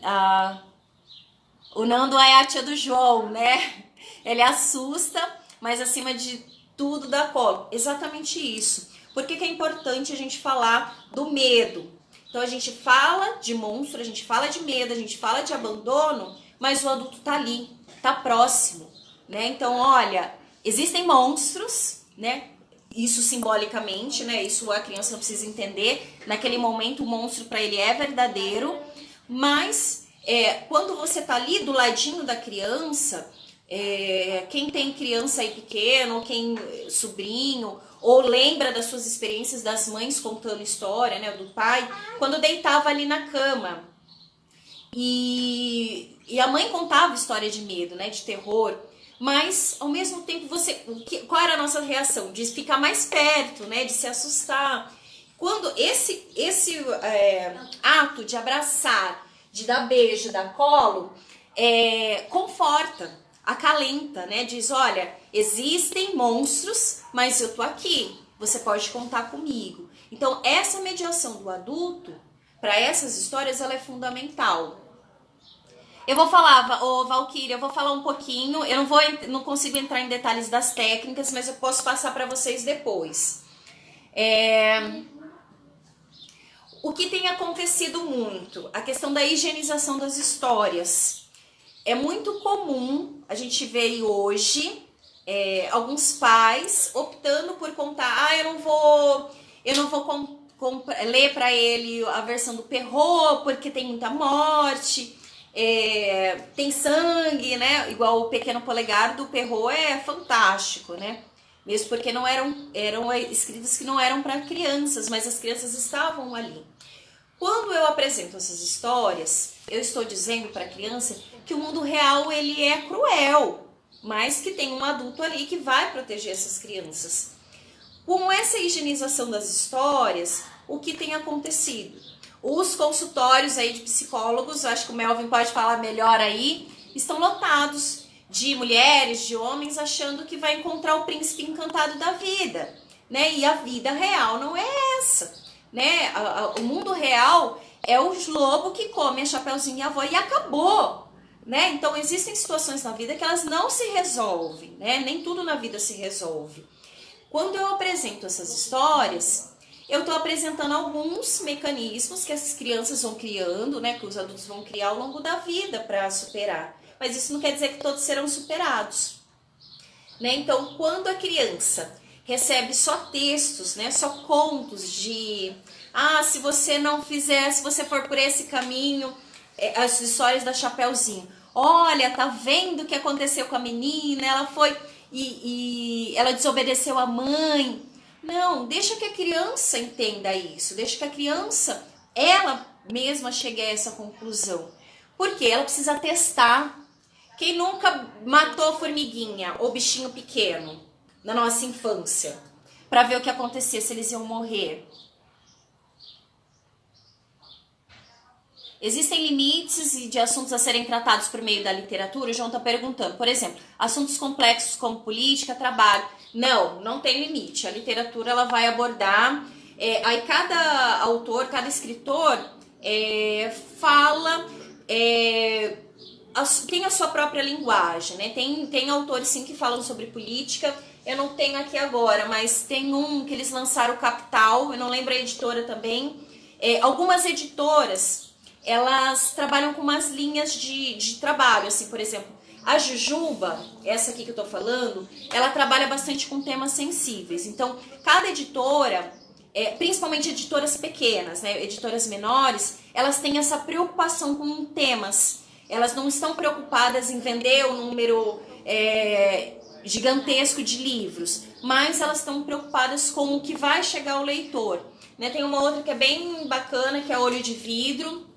o Nando é a tia do João, né? Ele assusta, mas acima de tudo dá colo. Exatamente isso. Por que é importante a gente falar do medo? Então a gente fala de monstro, a gente fala de medo, a gente fala de abandono, mas o adulto tá ali, tá próximo, né? Então, olha, existem monstros, né? Isso simbolicamente, né? Isso a criança não precisa entender. Naquele momento o monstro para ele é verdadeiro, mas quando você tá ali do ladinho da criança, quem tem criança aí pequeno, ou quem sobrinho, ou lembra das suas experiências das mães contando história, né, do pai, quando deitava ali na cama e a mãe contava história de medo, né, de terror, mas ao mesmo tempo qual era a nossa reação? De ficar mais perto, né, de se assustar. Quando esse ato de abraçar, de dar beijo, dar colo, conforta, acalenta, né? Diz, olha, existem monstros, mas eu tô aqui, você pode contar comigo. Então, essa mediação do adulto, para essas histórias, ela é fundamental. Eu vou falar, Valquíria, eu vou falar um pouquinho, eu não consigo entrar em detalhes das técnicas, mas eu posso passar para vocês depois. O que tem acontecido muito, a questão da higienização das histórias. É muito comum a gente ver hoje alguns pais optando por contar, eu não vou ler para ele a versão do Perrault porque tem muita morte, tem sangue, né? Igual o Pequeno Polegar do Perrault é fantástico, né? Mesmo porque não eram escritos que não eram para crianças, mas as crianças estavam ali. Quando eu apresento essas histórias, eu estou dizendo para a criança que o mundo real ele é cruel, mas que tem um adulto ali que vai proteger essas crianças. Com essa higienização das histórias, o que tem acontecido? Os consultórios aí de psicólogos, acho que o Melvin pode falar melhor aí, estão lotados de mulheres, de homens, achando que vai encontrar o príncipe encantado da vida, né? E a vida real não é essa, né? O mundo real é o lobo que come a Chapeuzinho e a avó e acabou, né? Então existem situações na vida que elas não se resolvem, né? Nem tudo na vida se resolve. Quando eu apresento essas histórias, eu estou apresentando alguns mecanismos que essas crianças vão criando, né? Que os adultos vão criar ao longo da vida para superar. Mas isso não quer dizer que todos serão superados, né? Então, quando a criança recebe só textos, né? Só contos de... se você não fizer, se você for por esse caminho, as histórias da Chapeuzinho. Olha, tá vendo o que aconteceu com a menina? Ela foi e ela desobedeceu a mãe. Não, deixa que a criança entenda isso. Deixa que a criança, ela mesma chegue a essa conclusão. Porque ela precisa testar. Quem nunca matou formiguinha ou bichinho pequeno na nossa infância? Para ver o que acontecia, se eles iam morrer. Existem limites de assuntos a serem tratados por meio da literatura? O João está perguntando. Por exemplo, assuntos complexos como política, trabalho. Não tem limite. A literatura ela vai abordar. Aí cada autor, cada escritor fala... tem a sua própria linguagem, né? Tem autores sim que falam sobre política. Eu não tenho aqui agora, mas tem um que eles lançaram, o Capital. Eu não lembro a editora também. Algumas editoras... elas trabalham com umas linhas de trabalho, assim, por exemplo, a Jujuba, essa aqui que eu tô falando, ela trabalha bastante com temas sensíveis. Então, cada editora, principalmente editoras pequenas, né, editoras menores, elas têm essa preocupação com temas. Elas não estão preocupadas em vender um número gigantesco de livros, mas elas estão preocupadas com o que vai chegar ao leitor. Né? Tem uma outra que é bem bacana, que é Olho de Vidro,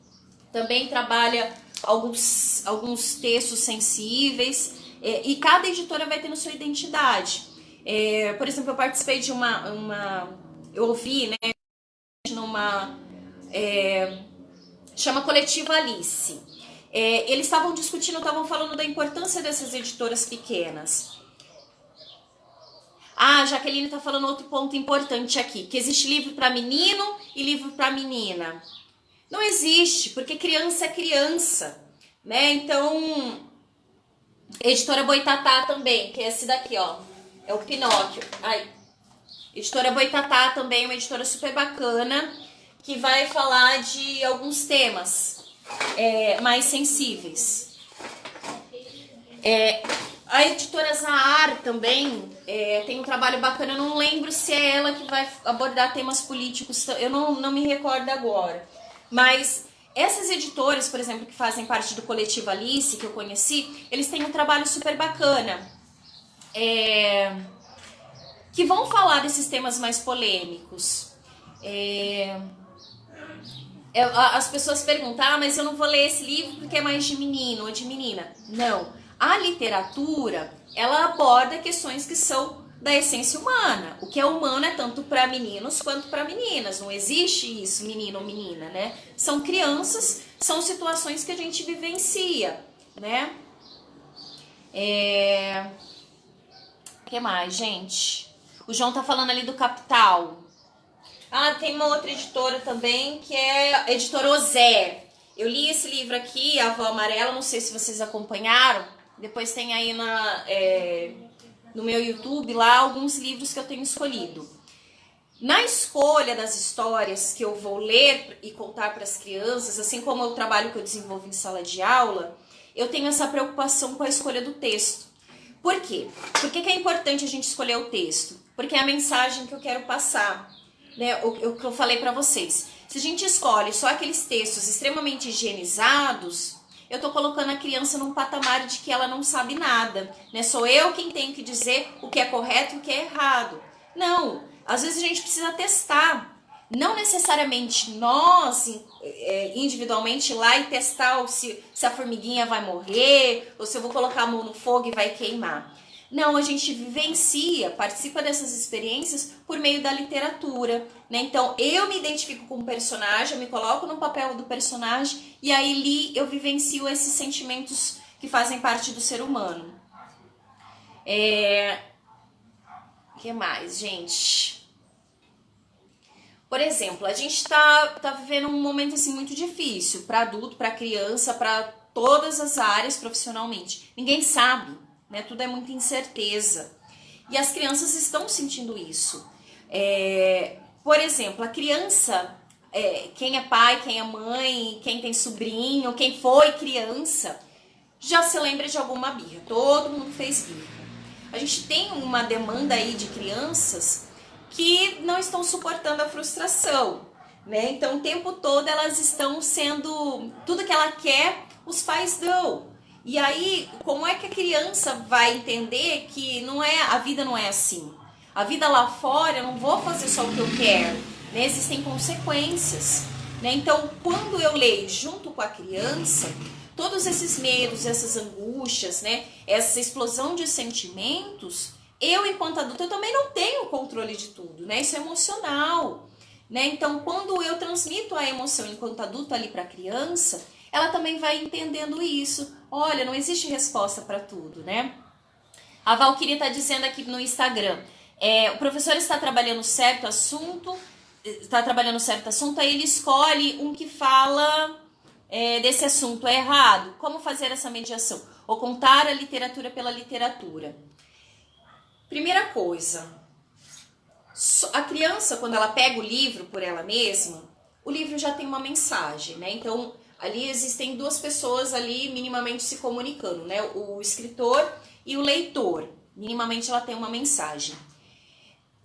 também trabalha alguns textos sensíveis, e cada editora vai tendo sua identidade. Por exemplo, eu participei de eu ouvi, né, chama Coletivo Alice. Eles estavam discutindo, estavam falando da importância dessas editoras pequenas. A Jaqueline está falando outro ponto importante aqui, que existe livro para menino e livro para menina. Não existe, porque criança é criança, né? Então, editora Boitatá também, que é esse daqui, ó, é o Pinóquio. Editora Boitatá também, uma editora super bacana, que vai falar de alguns temas mais sensíveis. A editora Zahar também tem um trabalho bacana, eu não lembro se é ela que vai abordar temas políticos, eu não me recordo agora. Mas essas editoras, por exemplo, que fazem parte do Coletivo Alice, que eu conheci, eles têm um trabalho super bacana, que vão falar desses temas mais polêmicos. As pessoas perguntam, mas eu não vou ler esse livro porque é mais de menino ou de menina. Não. A literatura, ela aborda questões que são da essência humana. O que é humano é tanto para meninos quanto para meninas. Não existe isso, menino ou menina, né? São crianças, são situações que a gente vivencia, né? O que mais, gente? O João tá falando ali do Capital. Tem uma outra editora também, que é a editora Ozer. Eu li esse livro aqui, A Avó Amarela, não sei se vocês acompanharam. Depois tem aí no meu YouTube lá alguns livros que eu tenho escolhido. Na escolha das histórias que eu vou ler e contar para as crianças, assim como o trabalho que eu desenvolvo em sala de aula, eu tenho essa preocupação com a escolha do texto. Por quê? Por que é importante a gente escolher o texto? Porque é a mensagem que eu quero passar, né? O que eu falei para vocês. Se a gente escolhe só aqueles textos extremamente higienizados, eu tô colocando a criança num patamar de que ela não sabe nada, né? Sou eu quem tenho que dizer o que é correto e o que é errado. Não, às vezes a gente precisa testar. Não necessariamente nós, individualmente, ir lá e testar se a formiguinha vai morrer, ou se eu vou colocar a mão no fogo e vai queimar. Não, a gente vivencia, participa dessas experiências por meio da literatura, né? Então, eu me identifico com o personagem, eu me coloco no papel do personagem e aí eu vivencio esses sentimentos que fazem parte do ser humano. O que mais, gente? Por exemplo, a gente tá vivendo um momento assim muito difícil para adulto, para criança, para todas as áreas profissionalmente. Ninguém sabe. Né? Tudo é muita incerteza. E as crianças estão sentindo isso. Por exemplo, a criança, quem é pai, quem é mãe, quem tem sobrinho, quem foi criança, já se lembra de alguma birra. Todo mundo fez birra. A gente tem uma demanda aí de crianças que não estão suportando a frustração. Né? Então, o tempo todo elas estão sendo... Tudo que ela quer, os pais dão. E aí, como é que a criança vai entender que a vida não é assim? A vida lá fora, eu não vou fazer só o que eu quero, né? Existem consequências, né? Então, quando eu leio junto com a criança, todos esses medos, essas angústias, né? Essa explosão de sentimentos, eu, enquanto adulta, eu também não tenho controle de tudo, né? Isso é emocional, né? Então, quando eu transmito a emoção enquanto adulta ali para a criança, ela também vai entendendo isso. Olha, não existe resposta para tudo, né? A Valquíria está dizendo aqui no Instagram, o professor está trabalhando certo assunto, aí ele escolhe um que fala desse assunto é errado. Como fazer essa mediação? Ou contar a literatura pela literatura. Primeira coisa, a criança, quando ela pega o livro por ela mesma, o livro já tem uma mensagem, né? Então, ali existem duas pessoas ali minimamente se comunicando, né? O escritor e o leitor. Minimamente ela tem uma mensagem.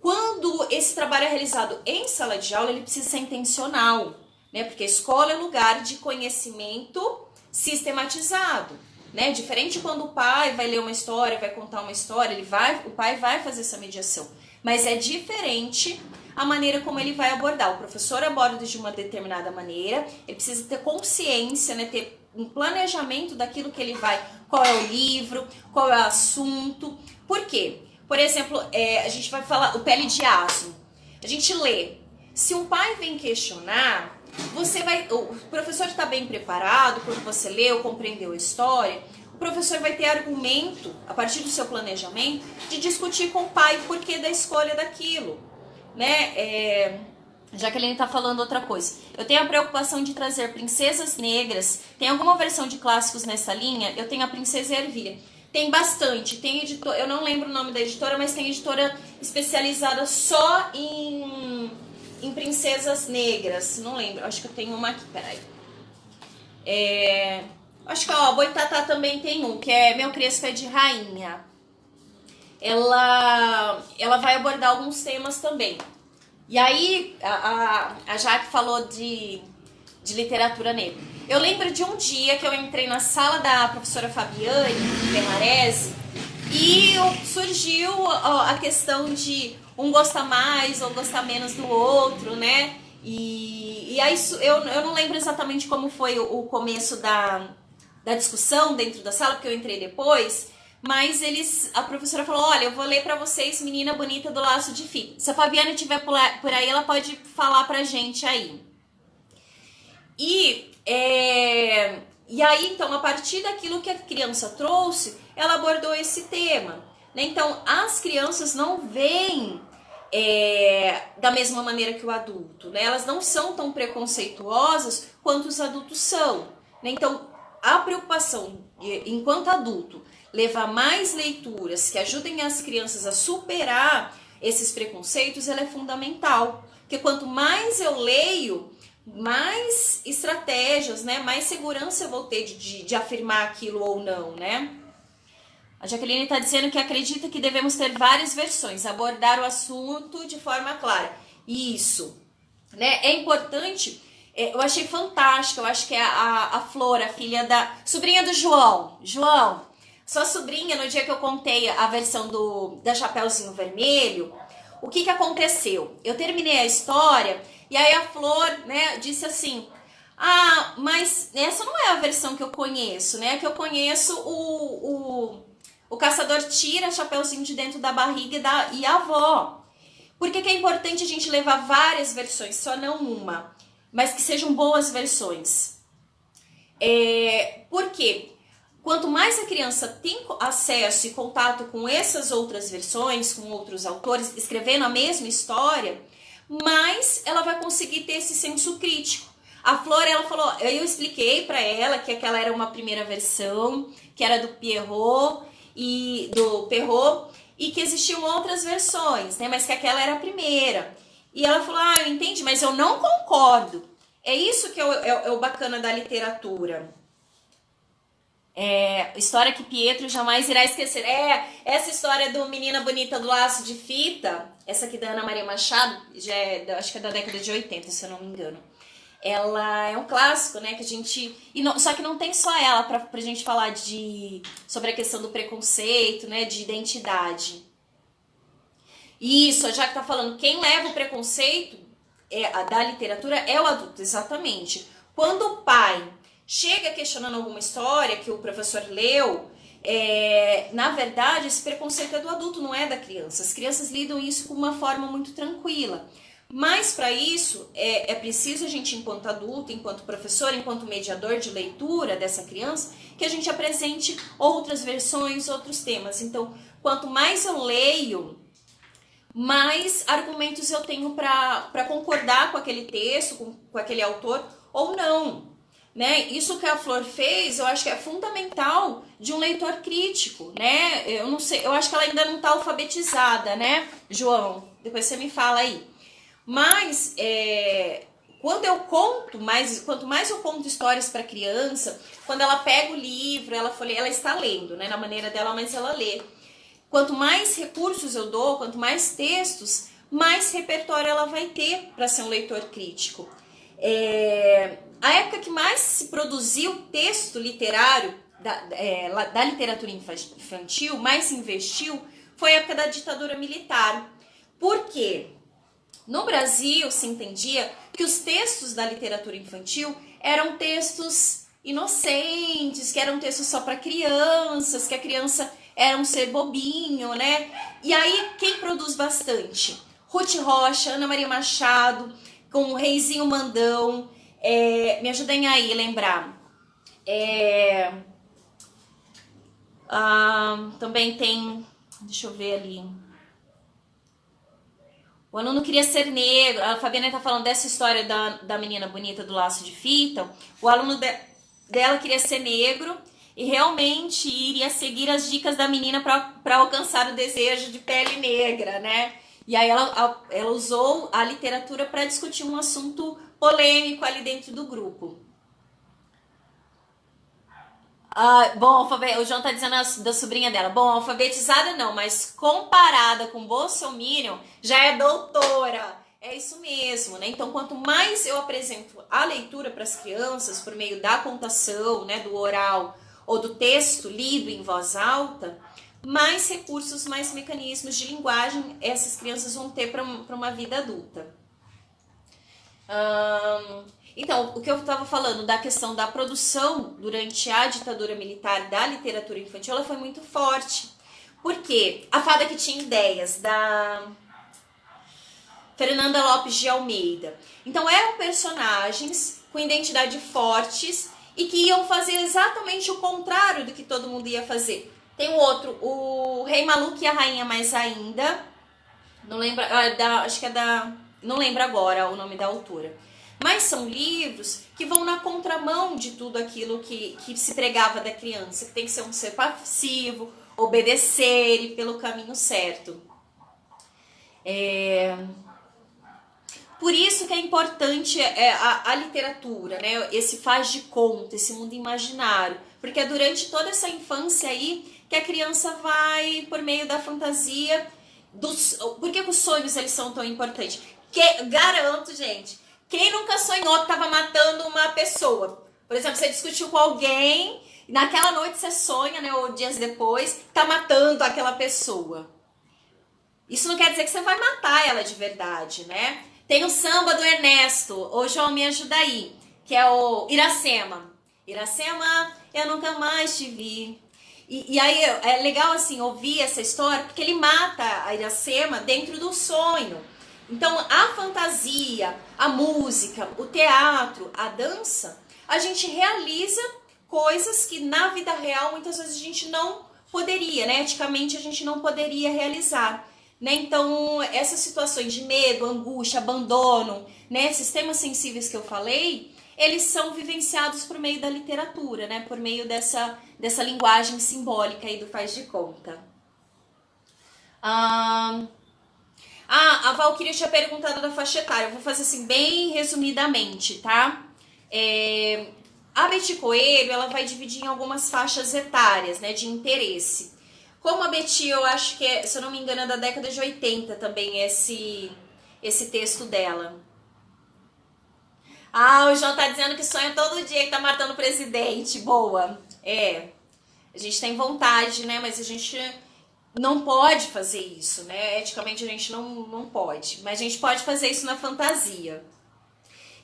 Quando esse trabalho é realizado em sala de aula, ele precisa ser intencional, né? Porque a escola é lugar de conhecimento sistematizado, né? Diferente quando o pai vai ler uma história, vai contar uma história, o pai vai fazer essa mediação. Mas é diferente a maneira como ele vai abordar. O professor aborda de uma determinada maneira, ele precisa ter consciência, né, ter um planejamento daquilo que ele vai, qual é o livro, qual é o assunto. Por quê? Por exemplo, a gente vai falar o Pele de Asno. A gente lê. Se um pai vem questionar, o professor está bem preparado quando você leu, compreendeu a história. O professor vai ter argumento, a partir do seu planejamento, de discutir com o pai o porquê da escolha daquilo, né? Jaqueline está falando outra coisa. Eu tenho a preocupação de trazer princesas negras. Tem alguma versão de clássicos nessa linha? Eu tenho a Princesa Ervilha. Tem bastante. Tem editora, eu não lembro o nome da editora, mas tem editora especializada só em princesas negras. Não lembro, acho que eu tenho uma aqui, peraí. Acho que a Boitatá também tem um, que é Meu Crespo é de Rainha. Ela vai abordar alguns temas também. E aí, a Jaque falou de literatura negra. Eu lembro de um dia que eu entrei na sala da professora Fabiane Bernarese e surgiu a questão de um gostar mais ou gostar menos do outro, né? E aí eu não lembro exatamente como foi o começo da discussão dentro da sala, porque eu entrei depois, mas a professora falou, olha, eu vou ler pra vocês Menina Bonita do Laço de Fita. Se a Fabiana estiver por aí, ela pode falar pra gente aí. E aí, então, a partir daquilo que a criança trouxe, ela abordou esse tema, né? Então, as crianças não veem da mesma maneira que o adulto, né? Elas não são tão preconceituosas quanto os adultos são, né? Então, a preocupação, enquanto adulto, levar mais leituras que ajudem as crianças a superar esses preconceitos, ela é fundamental. Porque quanto mais eu leio, mais estratégias, né? Mais segurança eu vou ter de afirmar aquilo ou não, né? A Jaqueline está dizendo que acredita que devemos ter várias versões, abordar o assunto de forma clara. Isso, né? É importante, eu achei fantástico, eu acho que é a Flor, a filha sobrinha do João. João, sua sobrinha, no dia que eu contei a versão da Chapeuzinho Vermelho, o que aconteceu? Eu terminei a história e aí a Flor, né, disse assim, mas essa não é a versão que eu conheço, né? Que eu conheço o caçador tira a Chapeuzinho de dentro da barriga e a avó. Por que é importante a gente levar várias versões, só não uma, mas que sejam boas versões? Por quê? Quanto mais a criança tem acesso e contato com essas outras versões, com outros autores, escrevendo a mesma história, mais ela vai conseguir ter esse senso crítico. A Flor, ela falou, eu expliquei para ela que aquela era uma primeira versão, que era do Perrault e que existiam outras versões, né? Mas que aquela era a primeira. E ela falou, eu entendi, mas eu não concordo. É isso que é o bacana da literatura. História que Pietro jamais irá esquecer. Essa história do Menina Bonita do Laço de Fita, essa aqui da Ana Maria Machado, acho que é da década de 80, se eu não me engano. Ela é um clássico, né, que a gente... só que não tem só ela pra gente falar sobre a questão do preconceito, né, de identidade. Isso, já que tá falando, quem leva o preconceito da literatura é o adulto, exatamente. Quando o pai chega questionando alguma história que o professor leu, na verdade, esse preconceito é do adulto, não é da criança. As crianças lidam isso com uma forma muito tranquila. Mas para isso é preciso a gente, enquanto adulto, enquanto professor, enquanto mediador de leitura dessa criança, que a gente apresente outras versões, outros temas. Então, quanto mais eu leio, mais argumentos eu tenho para concordar com aquele texto, com aquele autor ou não. Né? Isso que a Flor fez, eu acho que é fundamental de um leitor crítico, né? Eu não sei, eu acho que ela ainda não está alfabetizada, né, João? Depois você me fala aí. Mas quanto mais eu conto histórias para criança, quando ela pega o livro, ela está lendo, né, na maneira dela, mas ela lê. Quanto mais recursos eu dou, quanto mais textos, mais repertório ela vai ter para ser um leitor crítico. A época que mais se produziu texto literário da literatura infantil, mais se investiu, foi a época da ditadura militar. Por quê? No Brasil se entendia que os textos da literatura infantil eram textos inocentes, que eram textos só para crianças, que a criança era um ser bobinho, né? E aí quem produz bastante? Ruth Rocha, Ana Maria Machado, com o Reizinho Mandão. Me ajudem aí a lembrar. Também tem, deixa eu ver ali. O aluno queria ser negro. A Fabiana tá falando dessa história da menina bonita do laço de fita. O aluno dela queria ser negro e realmente iria seguir as dicas da menina para alcançar o desejo de pele negra, né? E aí ela usou a literatura para discutir um assunto polêmico ali dentro do grupo. Bom, o João tá dizendo da sobrinha dela. Bom, alfabetizada não, mas comparada com Bolsominion, já é doutora. É isso mesmo, né? Então, quanto mais eu apresento a leitura para as crianças por meio da contação, né, do oral ou do texto lido em voz alta, mais recursos, mais mecanismos de linguagem essas crianças vão ter para uma vida adulta. Então, o que eu estava falando da questão da produção durante a ditadura militar da literatura infantil, ela foi muito forte. Por quê? A Fada que Tinha Ideias, da Fernanda Lopes de Almeida. Então, eram personagens com identidade fortes e que iam fazer exatamente o contrário do que todo mundo ia fazer. Tem um outro, o Rei Maluco e a Rainha Mais Ainda. Não lembro, acho que é da... Não lembro agora o nome da autora. Mas são livros que vão na contramão de tudo aquilo que se pregava da criança, que tem que ser um ser passivo, obedecer e pelo caminho certo. Por isso que é importante a literatura, né? Esse faz de conta, esse mundo imaginário. Porque é durante toda essa infância aí que a criança vai, por meio da fantasia... Por que os sonhos eles são tão importantes? Garanto, gente... Quem nunca sonhou que estava matando uma pessoa? Por exemplo, você discutiu com alguém, e naquela noite você sonha, né, ou dias depois, tá matando aquela pessoa. Isso não quer dizer que você vai matar ela de verdade, né? Tem o samba do Ernesto, ô João, me ajuda aí, que é o Iracema. Iracema, eu nunca mais te vi. E aí é legal, assim, ouvir essa história, porque ele mata a Iracema dentro do sonho. Então, a fantasia, a música, o teatro, a dança, a gente realiza coisas que na vida real muitas vezes a gente não poderia, né? Eticamente a gente não poderia realizar, né? Então, essas situações de medo, angústia, abandono, né? Esses temas sensíveis que eu falei, eles são vivenciados por meio da literatura, né? Por meio dessa linguagem simbólica aí do faz de conta. A Valquíria tinha perguntado da faixa etária. Eu vou fazer assim bem resumidamente, tá? A Betty Coelho, ela vai dividir em algumas faixas etárias, né, de interesse. Como a Betty, eu acho que se eu não me engano, é da década de 80 também esse texto dela. O João tá dizendo que sonha todo dia que tá matando o presidente. Boa. A gente tem vontade, né, mas a gente... não pode fazer isso, né? Eticamente a gente não pode. Mas a gente pode fazer isso na fantasia.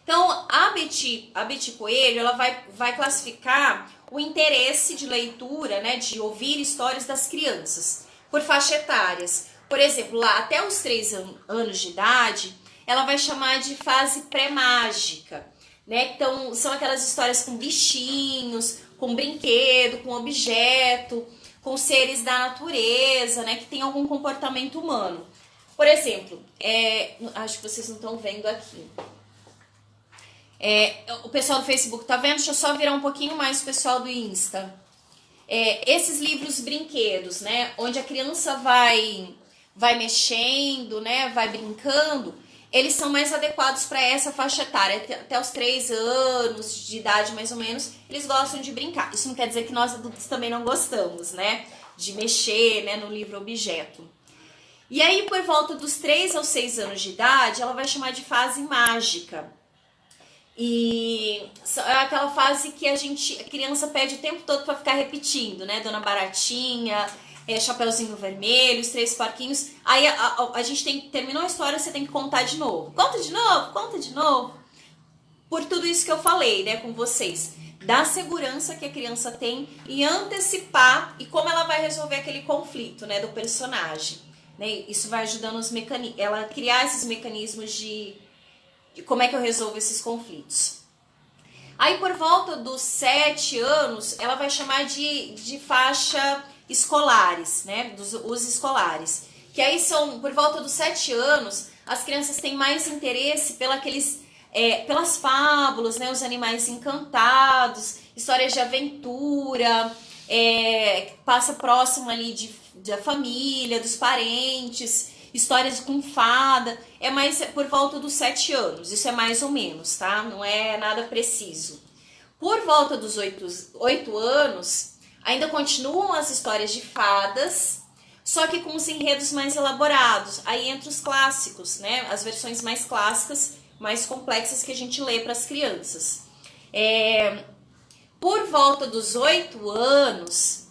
Então, a Betty Coelho, ela vai classificar o interesse de leitura, né? De ouvir histórias das crianças por faixa etárias. Por exemplo, lá até os 3 anos de idade, ela vai chamar de fase pré-mágica, né? Então, são aquelas histórias com bichinhos, com brinquedo, com objeto... com seres da natureza, né, que tem algum comportamento humano. Por exemplo, acho que vocês não estão vendo aqui. O pessoal do Facebook tá vendo? Deixa eu só virar um pouquinho mais o pessoal do Insta. Esses livros brinquedos, né, onde a criança vai mexendo, né, vai brincando, eles são mais adequados para essa faixa etária, até os 3 anos de idade mais ou menos, eles gostam de brincar. Isso não quer dizer que nós adultos também não gostamos, né, de mexer, né, no livro objeto. E aí, por volta dos 3 aos 6 anos de idade, ela vai chamar de fase mágica. E é aquela fase que a criança pede o tempo todo para ficar repetindo, né, Dona Baratinha... Chapeuzinho Vermelho, Os 3 Porquinhos. Aí a gente terminou a história, você tem que contar de novo. Conta de novo, conta de novo. Por tudo isso que eu falei, né, com vocês. Da segurança que a criança tem e antecipar e como ela vai resolver aquele conflito, né, do personagem. Né? Isso vai ajudando ela a criar esses mecanismos de como é que eu resolvo esses conflitos. Aí por volta dos 7 anos, ela vai chamar de faixa escolares, né? Os escolares. Que aí são, por volta dos 7 anos, as crianças têm mais interesse pelas fábulas, né? Os animais encantados, histórias de aventura, passa próximo ali da família, dos parentes, histórias com fada. É mais por volta dos 7 anos, isso é mais ou menos, tá? Não é nada preciso. Por volta dos 8 anos, ainda continuam as histórias de fadas, só que com os enredos mais elaborados. Aí entra os clássicos, né? As versões mais clássicas, mais complexas que a gente lê para as crianças. Por volta dos 8 anos,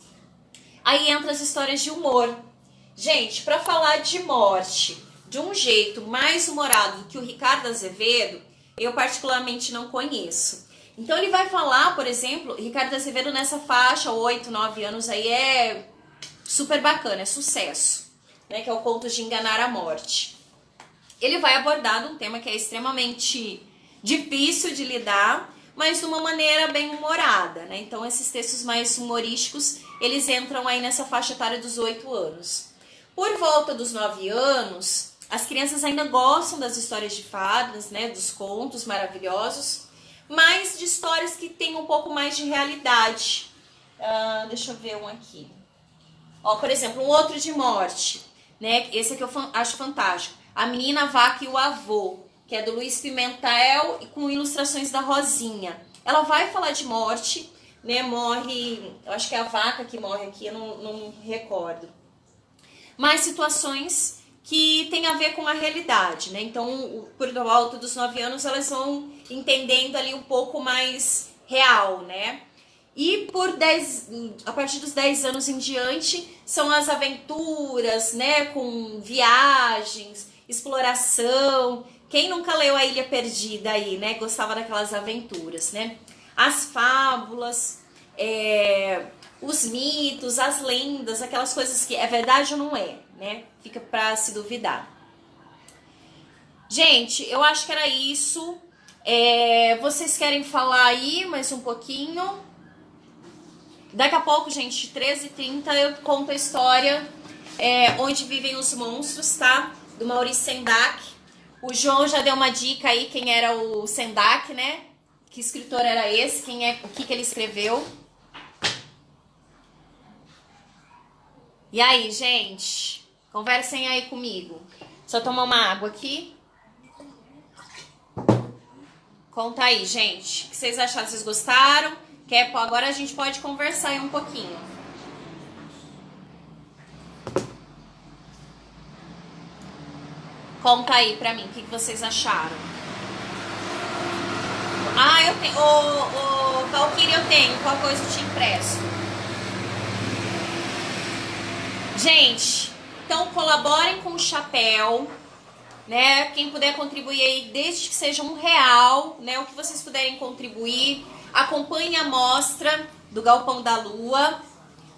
aí entra as histórias de humor. Gente, para falar de morte de um jeito mais humorado do que o Ricardo Azevedo, eu particularmente não conheço. Então ele vai falar, por exemplo, Ricardo Azevedo nessa faixa, 8, 9 anos aí, é super bacana, é sucesso, né? Que é o Contos de Enganar a Morte. Ele vai abordar um tema que é extremamente difícil de lidar, mas de uma maneira bem humorada, né? Então esses textos mais humorísticos, eles entram aí nessa faixa etária dos 8 anos. Por volta dos 9 anos, as crianças ainda gostam das histórias de fadas, né? Dos contos maravilhosos, mas de histórias que têm um pouco mais de realidade. Deixa eu ver um aqui. Ó, por exemplo, um outro de morte, né? Esse aqui eu acho fantástico. A Menina, a Vaca e o Avô, que é do Luiz Pimentel e com ilustrações da Rosinha. Ela vai falar de morte, né? Morre, eu acho que é a vaca que morre aqui, eu não recordo. Mas situações que tem a ver com a realidade, né? Então, por volta dos 9 anos, elas vão entendendo ali um pouco mais real, né? E a partir dos 10 anos em diante, são as aventuras, né? Com viagens, exploração. Quem nunca leu A Ilha Perdida aí, né? Gostava daquelas aventuras, né? As fábulas, os mitos, as lendas, aquelas coisas que é verdade ou não é, né? Fica pra se duvidar. Gente, eu acho que era isso. Vocês querem falar aí mais um pouquinho? Daqui a pouco, gente, 13h30, eu conto a história Onde Vivem os Monstros, tá? Do Maurice Sendak. O João já deu uma dica aí, quem era o Sendak, né? Que escritor era esse, o que ele escreveu. E aí, gente? Conversem aí comigo. Só tomar uma água aqui. Conta aí, gente. O que vocês acharam? Vocês gostaram? Agora a gente pode conversar aí um pouquinho. Conta aí pra mim, o que vocês acharam? Eu tenho. Ô, Valkyrie, eu tenho. Qual coisa eu te empresto? Gente, então colaborem com o chapéu, né? Quem puder contribuir aí, desde que seja R$1, né? O que vocês puderem contribuir. Acompanhem a mostra do Galpão da Lua.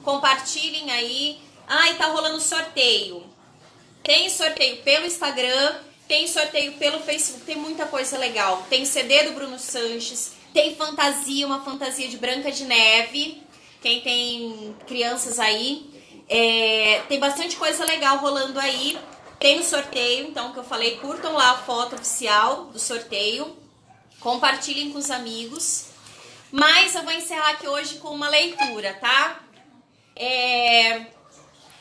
Compartilhem aí. E tá rolando sorteio. Tem sorteio pelo Instagram, tem sorteio pelo Facebook, tem muita coisa legal. Tem CD do Bruno Sanches, tem fantasia, uma fantasia de Branca de Neve. Quem tem crianças aí, tem bastante coisa legal rolando aí. Tem o sorteio, então, que eu falei, curtam lá a foto oficial do sorteio. Compartilhem com os amigos. Mas eu vou encerrar aqui hoje com uma leitura, tá?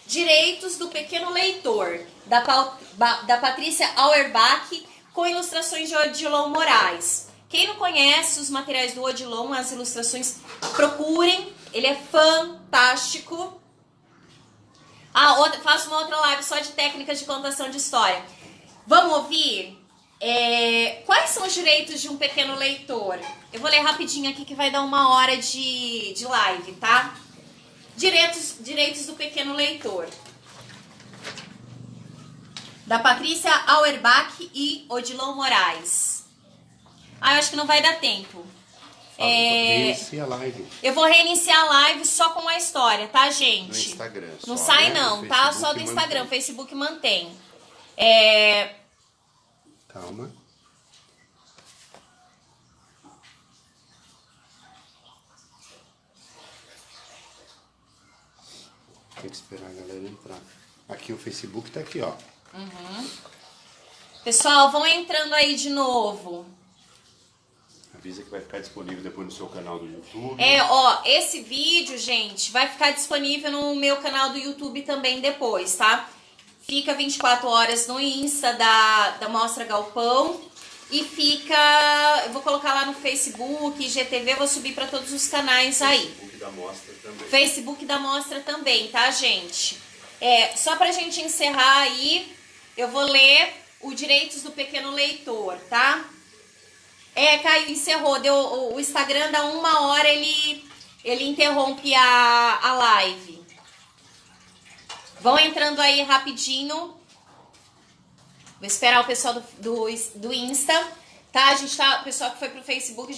Direitos do Pequeno Leitor, da Patrícia Auerbach, com ilustrações de Odilon Moraes. Quem não conhece os materiais do Odilon, as ilustrações, procurem, ele é fantástico. Faço uma outra live só de técnicas de contação de história. Vamos ouvir? Quais são os direitos de um pequeno leitor? Eu vou ler rapidinho aqui que vai dar 1 hora de live, tá? Direitos do Pequeno Leitor. Da Patrícia Auerbach e Odilon Moraes. Eu acho que não vai dar tempo. Reinicia a live. Eu vou reiniciar a live só com a história, tá, gente? No Instagram. Não só, sai né? não, tá? Só do Instagram. Mantém. Facebook mantém. Calma. Tem que esperar a galera entrar. Aqui o Facebook tá aqui, ó. Pessoal, vão entrando aí de novo. Avisa que vai ficar disponível depois no seu canal do YouTube. Esse vídeo, gente, vai ficar disponível no meu canal do YouTube também depois, tá? Fica 24 horas no Insta da Mostra Galpão. E eu vou colocar lá no Facebook, IGTV, vou subir para todos os canais aí. Facebook da Mostra também. Facebook da Mostra também, tá, gente? Só pra gente encerrar aí, eu vou ler o Direitos do Pequeno Leitor, tá? Caio, encerrou. O Instagram dá 1 hora, ele interrompe a live. Vão entrando aí rapidinho. Vou esperar o pessoal do Insta, tá? A gente tá, o pessoal que foi pro Facebook,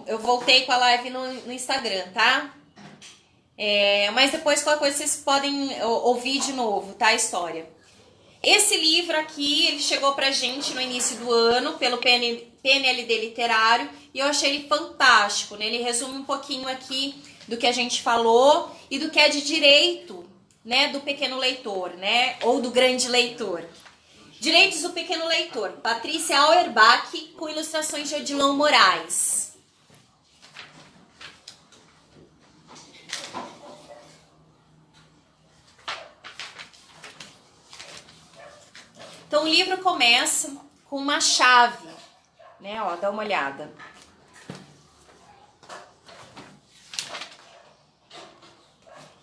eu voltei com a live no Instagram, tá? Mas depois qualquer coisa vocês podem ouvir de novo, tá? A história. Esse livro aqui, ele chegou pra gente no início do ano, pelo PNLD Literário, e eu achei ele fantástico, né? Ele resume um pouquinho aqui do que a gente falou e do que é de direito, né? Do pequeno leitor, né? Ou do grande leitor. Direitos do Pequeno Leitor, Patrícia Auerbach, com ilustrações de Odilon Moraes. Então o livro começa com uma chave, né? Dá uma olhada.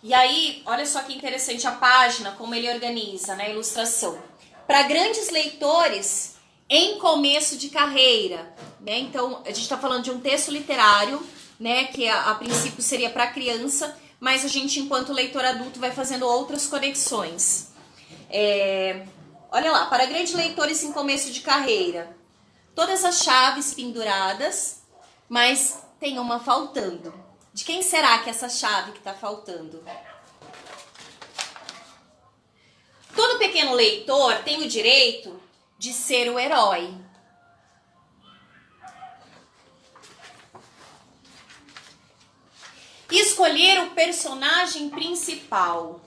E aí, olha só que interessante a página, como ele organiza, né? A ilustração. Para grandes leitores em começo de carreira, né? Então, a gente está falando de um texto literário, né? Que a princípio seria para criança, mas a gente, enquanto leitor adulto, vai fazendo outras conexões. Olha lá, para grandes leitores em começo de carreira, todas as chaves penduradas, mas tem uma faltando. De quem será que é essa chave que está faltando? Todo pequeno leitor tem o direito de ser o herói. Escolher o personagem principal.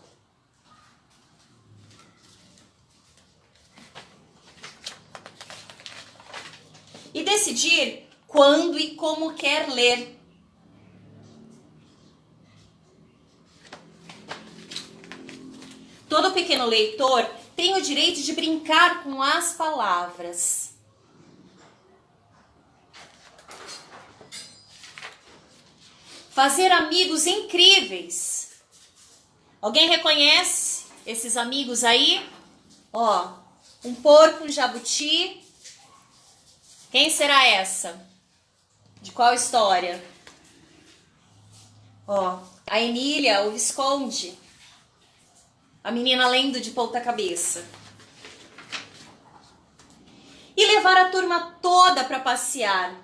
E decidir quando e como quer ler. Todo pequeno leitor tem o direito de brincar com as palavras. Fazer amigos incríveis. Alguém reconhece esses amigos aí? Um porco, um jabuti. Quem será essa? De qual história? A Emília, o Visconde. A menina lendo de ponta cabeça. E levar a turma toda para passear.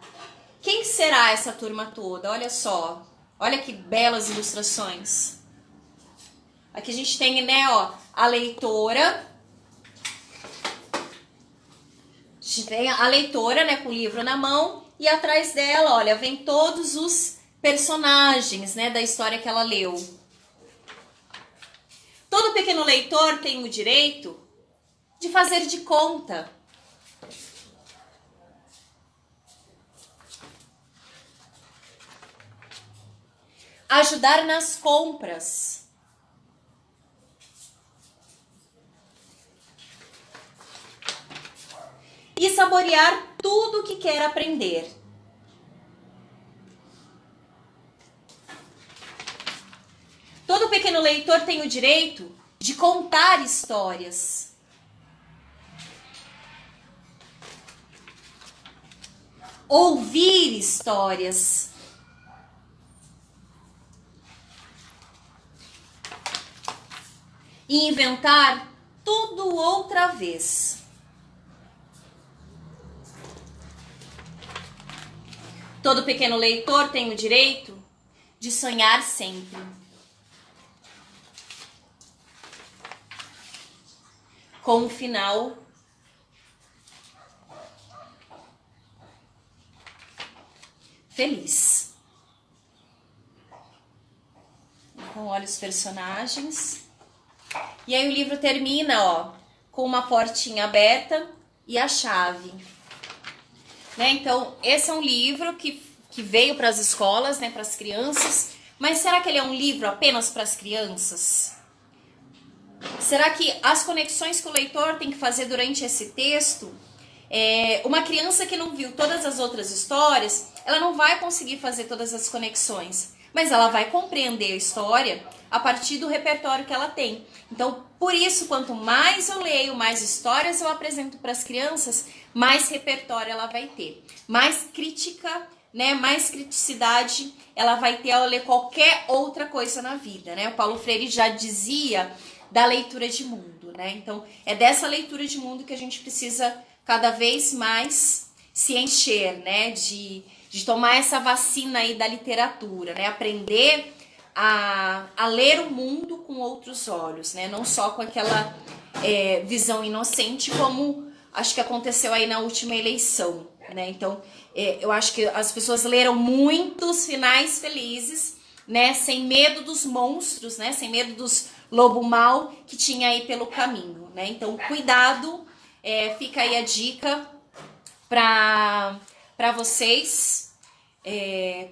Quem será essa turma toda? Olha só. Olha que belas ilustrações. Aqui a gente tem, né, a leitora. A gente tem a leitora, né, com o livro na mão. E atrás dela, olha, vem todos os personagens, né, da história que ela leu. Todo pequeno leitor tem o direito de fazer de conta. Ajudar nas compras. E saborear tudo o que quer aprender. Todo pequeno leitor tem o direito de contar histórias. Ouvir histórias. E inventar tudo outra vez. Todo pequeno leitor tem o direito de sonhar sempre. Com um final feliz. Então, olha os personagens. E aí o livro termina, ó, com uma portinha aberta e a chave. Né? Então, esse é um livro que veio para as escolas, né, para as crianças. Mas será que ele é um livro apenas para as crianças? Será que as conexões que o leitor tem que fazer durante esse texto, uma criança que não viu todas as outras histórias, ela não vai conseguir fazer todas as conexões, mas ela vai compreender a história a partir do repertório que ela tem. Então, por isso, quanto mais eu leio, mais histórias eu apresento para as crianças, mais repertório ela vai ter, mais crítica, né, mais criticidade ela vai ter ao ler qualquer outra coisa na vida, né? O Paulo Freire já dizia da leitura de mundo, né? Então, é dessa leitura de mundo que a gente precisa cada vez mais se encher, né? De tomar essa vacina aí da literatura, né? Aprender a ler o mundo com outros olhos, né? Não só com aquela visão inocente, como acho que aconteceu aí na última eleição, né? Então, eu acho que as pessoas leram muitos finais felizes, né? Sem medo dos monstros, né? Sem medo dos lobo mau que tinha aí pelo caminho, né? Então, cuidado, fica aí a dica para vocês.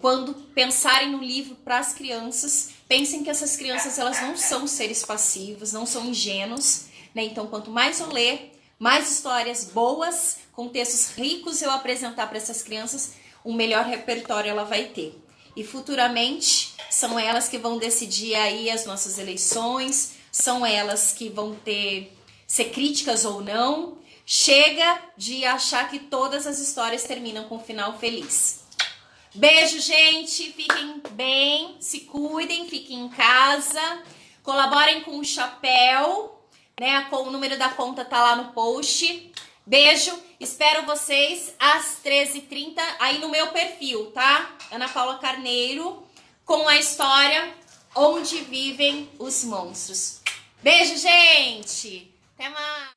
Quando pensarem no livro para as crianças, pensem que essas crianças elas não são seres passivos, não são ingênuos, né? Então, quanto mais eu ler, mais histórias boas, com textos ricos eu apresentar para essas crianças, um melhor repertório ela vai ter. E futuramente são elas que vão decidir aí as nossas eleições, são elas que vão ser críticas ou não. Chega de achar que todas as histórias terminam com um final feliz. Beijo, gente, fiquem bem, se cuidem, fiquem em casa, colaborem com o chapéu, né? O número da conta tá lá no post. Beijo, espero vocês às 13h30 aí no meu perfil, tá? Ana Paula Carneiro, com a história Onde Vivem os Monstros. Beijo, gente! Até mais!